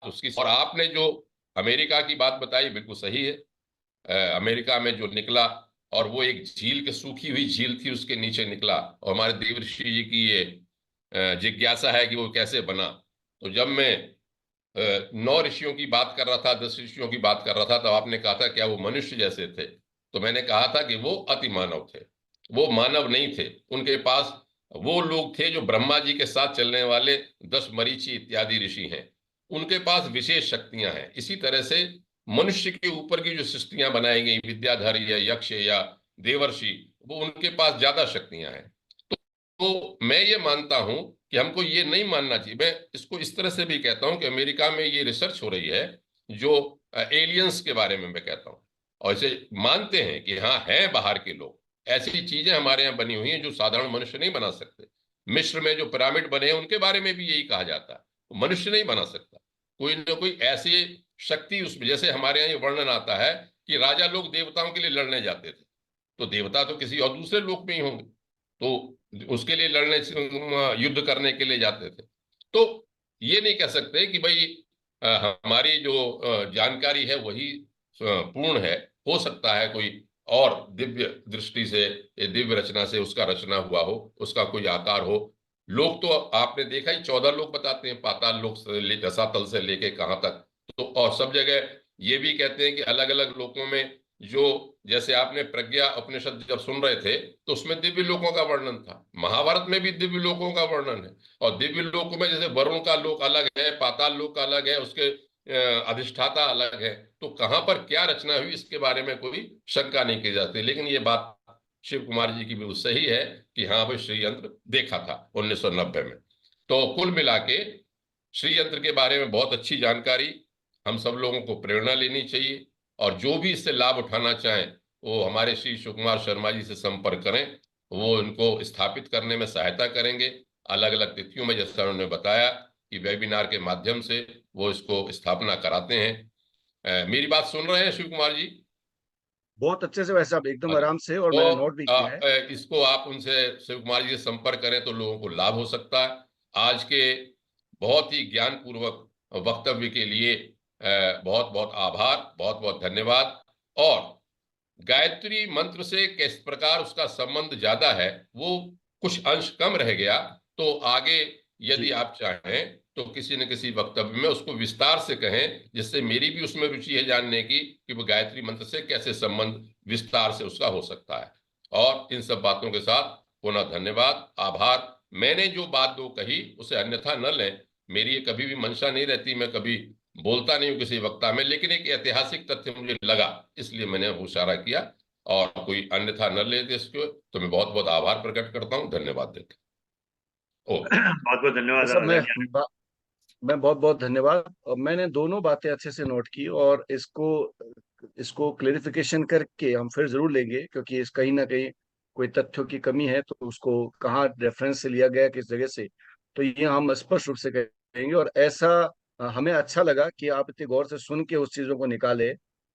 उसकी। और आपने जो अमेरिका की बात बताई बिल्कुल सही है। अमेरिका में जो निकला, और वो एक झील के, सूखी हुई झील थी, उसके नीचे निकला, और हमारे देवर्षि जी की ये जिज्ञासा है कि वो कैसे बना। तो जब मैं 9 ऋषियों की बात कर रहा था, 10 ऋषियों की बात कर रहा था, तो आपने कहा था क्या वो मनुष्य जैसे थे? तो मैंने कहा था कि वो अति मानव थे, वो मानव नहीं थे। उनके पास वो लोग थे जो ब्रह्मा जी के साथ चलने वाले 10 मरीचि इत्यादि ऋषि हैं, उनके पास विशेष शक्तियां हैं। इसी तरह से मनुष्य के ऊपर की जो सृष्टियां बनाई गई, विद्याधर या यक्ष या देवर्षि, वो उनके पास ज्यादा शक्तियां हैं। तो मैं ये मानता हूं कि हमको ये नहीं मानना चाहिए। मैं इसको इस तरह से भी कहता हूं कि अमेरिका में ये रिसर्च हो रही है जो एलियंस के बारे में मैं कहता हूं, और इसे मानते हैं कि हाँ है बाहर के लोग, ऐसी चीजें हमारे यहाँ बनी हुई हैं जो साधारण मनुष्य नहीं बना सकते। मिस्र में जो पिरामिड बने हैं उनके बारे में भी यही कहा जाता है, मनुष्य नहीं बना सकता। कोई ना कोई ऐसी शक्ति उसमें, जैसे हमारे यहाँ ये वर्णन आता है कि राजा लोग देवताओं के लिए लड़ने जाते थे, तो देवता तो किसी और दूसरे लोक में ही होंगे, तो उसके लिए युद्ध करने के लिए जाते थे। तो ये नहीं कह सकते कि भाई हमारी जो जानकारी है वही पूर्ण है। हो सकता है कोई और दिव्य दृष्टि से, दिव्य रचना से उसका रचना हुआ हो, उसका कोई आकार हो। लोग तो आपने देखा ही, 14 लोग बताते हैं, पाताल लोक से रसातल से लेके कहाँ तक। तो और सब जगह ये भी कहते हैं कि अलग अलग लोकों में जो, जैसे आपने प्रज्ञा उपनिषद जब सुन रहे थे तो उसमें दिव्य लोकों का वर्णन था, महाभारत में भी दिव्य लोकों का वर्णन है। और दिव्य लोकों में जैसे वरुण का लोक अलग है, पाताल लोक अलग है, उसके अधिष्ठाता अलग है, तो कहां पर क्या रचना हुई इसके बारे में कोई शंका नहीं की जाती। लेकिन ये बात शिव कुमार जी की भी सही है कि हाँ भाई श्री यंत्र देखा था 1990 में। तो कुल मिला के श्री यंत्र के बारे में बहुत अच्छी जानकारी, हम सब लोगों को प्रेरणा लेनी चाहिए, और जो भी इससे लाभ उठाना चाहें वो हमारे श्री शिव कुमार शर्मा जी से संपर्क करें, वो इनको स्थापित करने में सहायता करेंगे। अलग अलग तिथियों में, जैसा उन्होंने बताया कि वेबिनार के माध्यम से वो इसको स्थापना कराते हैं। मेरी बात सुन रहे हैं शिव कुमार जी? बहुत अच्छे से वैसे आप एकदम अच्छा, आराम से, और मैंने तो नोट भी किया है। इसको आप उनसे शिव कुमार जी से संपर्क करें तो लोगों को लाभ हो सकता है। आज के बहुत ही ज्ञानपूर्वक वक्तव्य के लिए बहुत बहुत आभार, बहुत बहुत धन्यवाद। और गायत्री मंत्र से किस प्रकार उसका संबंध ज्यादा है, वो कुछ अंश कम रह गया, तो आगे यदि जी आप चाहें तो किसी न किसी वक्तव्य में उसको विस्तार से कहें, जिससे मेरी भी उसमें रुचि है जानने की कि वो गायत्री मंत्र से कैसे संबंध विस्तार से उसका हो सकता है। और इन सब बातों के साथ पुनः धन्यवाद, आभार। मैंने जो बात दो कही उसे अन्यथा न लें, मेरी ये कभी भी मंशा नहीं रहती, मैं कभी बोलता नहीं हूं किसी वक्ता में, लेकिन एक ऐतिहासिक तथ्य मुझे लगा इसलिए मैंने वो इशारा किया, और कोई अन्यथा न ले दे इसको, तो मैं बहुत बहुत आभार प्रकट करता हूं, धन्यवाद देते। ओ बहुत बहुत धन्यवाद सब आदरणीय। मैं बहुत बहुत धन्यवाद। और मैंने दोनों बातें अच्छे से नोट की, और इसको इसको क्लेरिफिकेशन करके हम फिर जरूर लेंगे, क्योंकि इस कहीं ना कहीं कोई तथ्यों की कमी है, तो उसको कहाँ रेफरेंस से लिया गया, किस जगह से, तो ये हम स्पष्ट रूप से कहेंगे। और ऐसा हमें अच्छा लगा कि आप इतने गौर से सुन के उस चीजों को निकाले।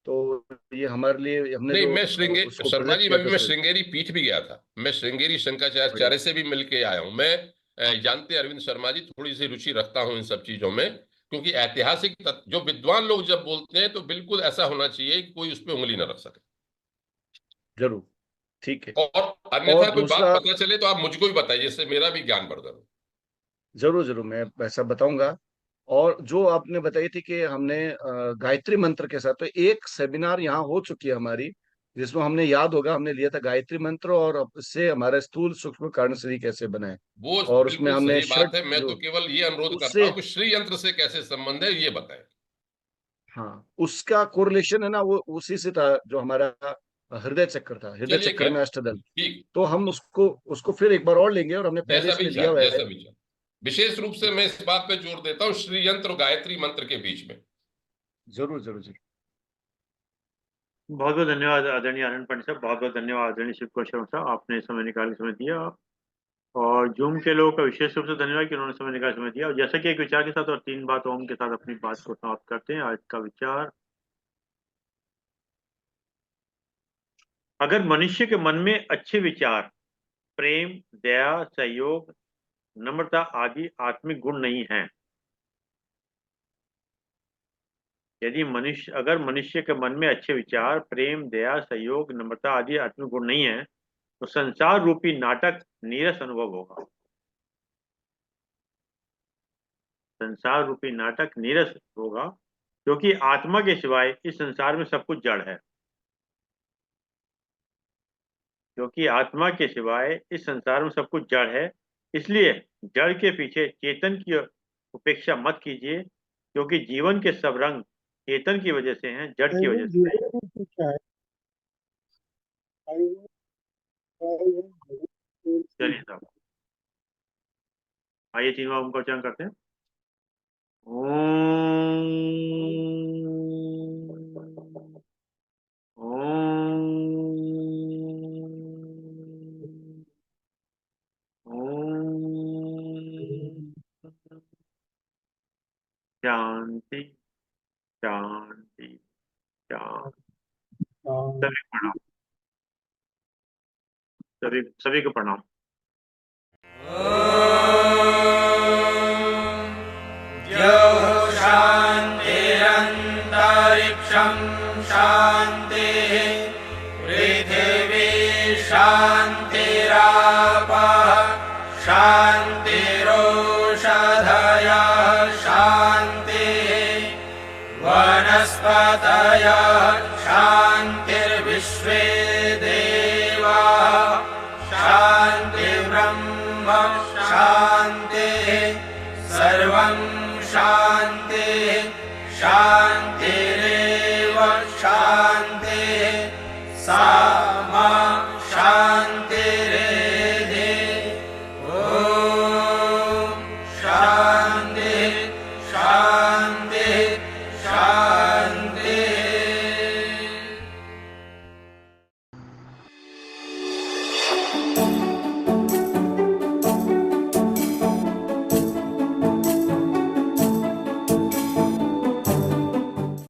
तो ये हमारे लिए, हमने नहीं, जो मैं श्रृंगेरी उसको शर्मा प्रोजेक्ट जी, किया अभी था मैं सर। श्रृंगेरी पीठ भी गया था, मैं श्रृंगेरी बढ़िया। शंकराचार्य से भी मिलके आया हूं मैं। जानते हैं अरविंद शर्मा जी, थोड़ी सी रुचि रखता हूं इन सब चीजों में, क्योंकि ऐतिहासिक जो विद्वान लोग जब बोलते हैं तो बिल्कुल ऐसा होना चाहिए कि कोई उस पर उंगली न रख सके। जरूर। ठीक है। और और अन्यथा कोई बात दूसरा, पता चले तो आप मुझको भी बताइए, जिससे मेरा भी ज्ञान वर्धन हो। जरूर जरूर मैं ऐसा बताऊंगा। और जो आपने बताई थी कि हमने गायत्री मंत्र के साथ, तो एक सेमिनार यहाँ हो चुकी है हमारी, जिसमें हमने, याद होगा, हमने लिया था गायत्री मंत्र, और अब इससे हमारा स्थूल सूक्ष्म कारण शरीर कैसे बनाए। वो और उसमें बिल्कुल हमने सही बात षट है, मैं तो जो, केवल ये अनुरोध करता उससे, हूँ कि श्री यंत्र से कैसे संबंध है ये बताएं। हाँ, उसका कोरिलेशन है ना, वो उसी से था जो हमारा हृदय चक्र था, हृदय चलिए चक्र खैर, में अष्टदल। ठीक, तो हम उसको उसको फिर एक बार और लेंगे, और हमने पहले जैसा भी इसमें लिया चाहे, हुआ है। जैसा भी चाहे। विशेष रूप से मैं इस बात पे जोर देता हूँ श्री यंत्र और गायत्री मंत्र के बीच में। जरूर जरूर जरूर। बहुत बहुत धन्यवाद आदरणीय आनंद पंडित साहब, बहुत बहुत धन्यवाद आदरणीय शिव कुमार शर्मा साहब, आपने समय निकाल के समय दिया। और जूम के लोगों का विशेष रूप से धन्यवाद कि उन्होंने समय निकाल समय दिया। और जैसा कि एक विचार के साथ और 3 बात ओम के साथ अपनी बात को समाप्त करते हैं। आज का विचार, अगर मनुष्य के मन में अच्छे विचार, प्रेम, दया, सहयोग, नम्रता आदि आत्मिक गुण नहीं है, अगर मनुष्य के मन में अच्छे विचार, प्रेम, दया, सहयोग, नम्रता आदि आत्मिक गुण नहीं है, तो संसार रूपी नाटक नीरस अनुभव होगा। संसार रूपी नाटक नीरस होगा, क्योंकि आत्मा के सिवाय इस संसार में सब कुछ जड़ है। क्योंकि आत्मा के सिवाय इस संसार में सब कुछ जड़ है, इसलिए जड़ के पीछे चेतन की उपेक्षा मत कीजिए, क्योंकि जीवन के सब रंग चेतन की वजह से हैं, जड़ की वजह से नहीं। जीरो में पूछा है। चलिए साहब, आइए 3वां ओम का उच्चारण करते हैं। ओम। ओम। ओम। शांति शांति शांति। सभी प्रणाम, सभी को प्रणाम। शान्तिरन्तरिक्षं शान्तिः पृथिवी शान्तिरापः शान्तिरोषधयः शान्तिः वनस्पतयः शान्तिर्विश्वे देवाः शान्तिर्ब्रह्म शान्तिः सर्वं शान्तिः शान्तिरेव शान्तिः सा मा शान्तिरेधि। ॐ शान्तिः शान्तिः शान्तिः।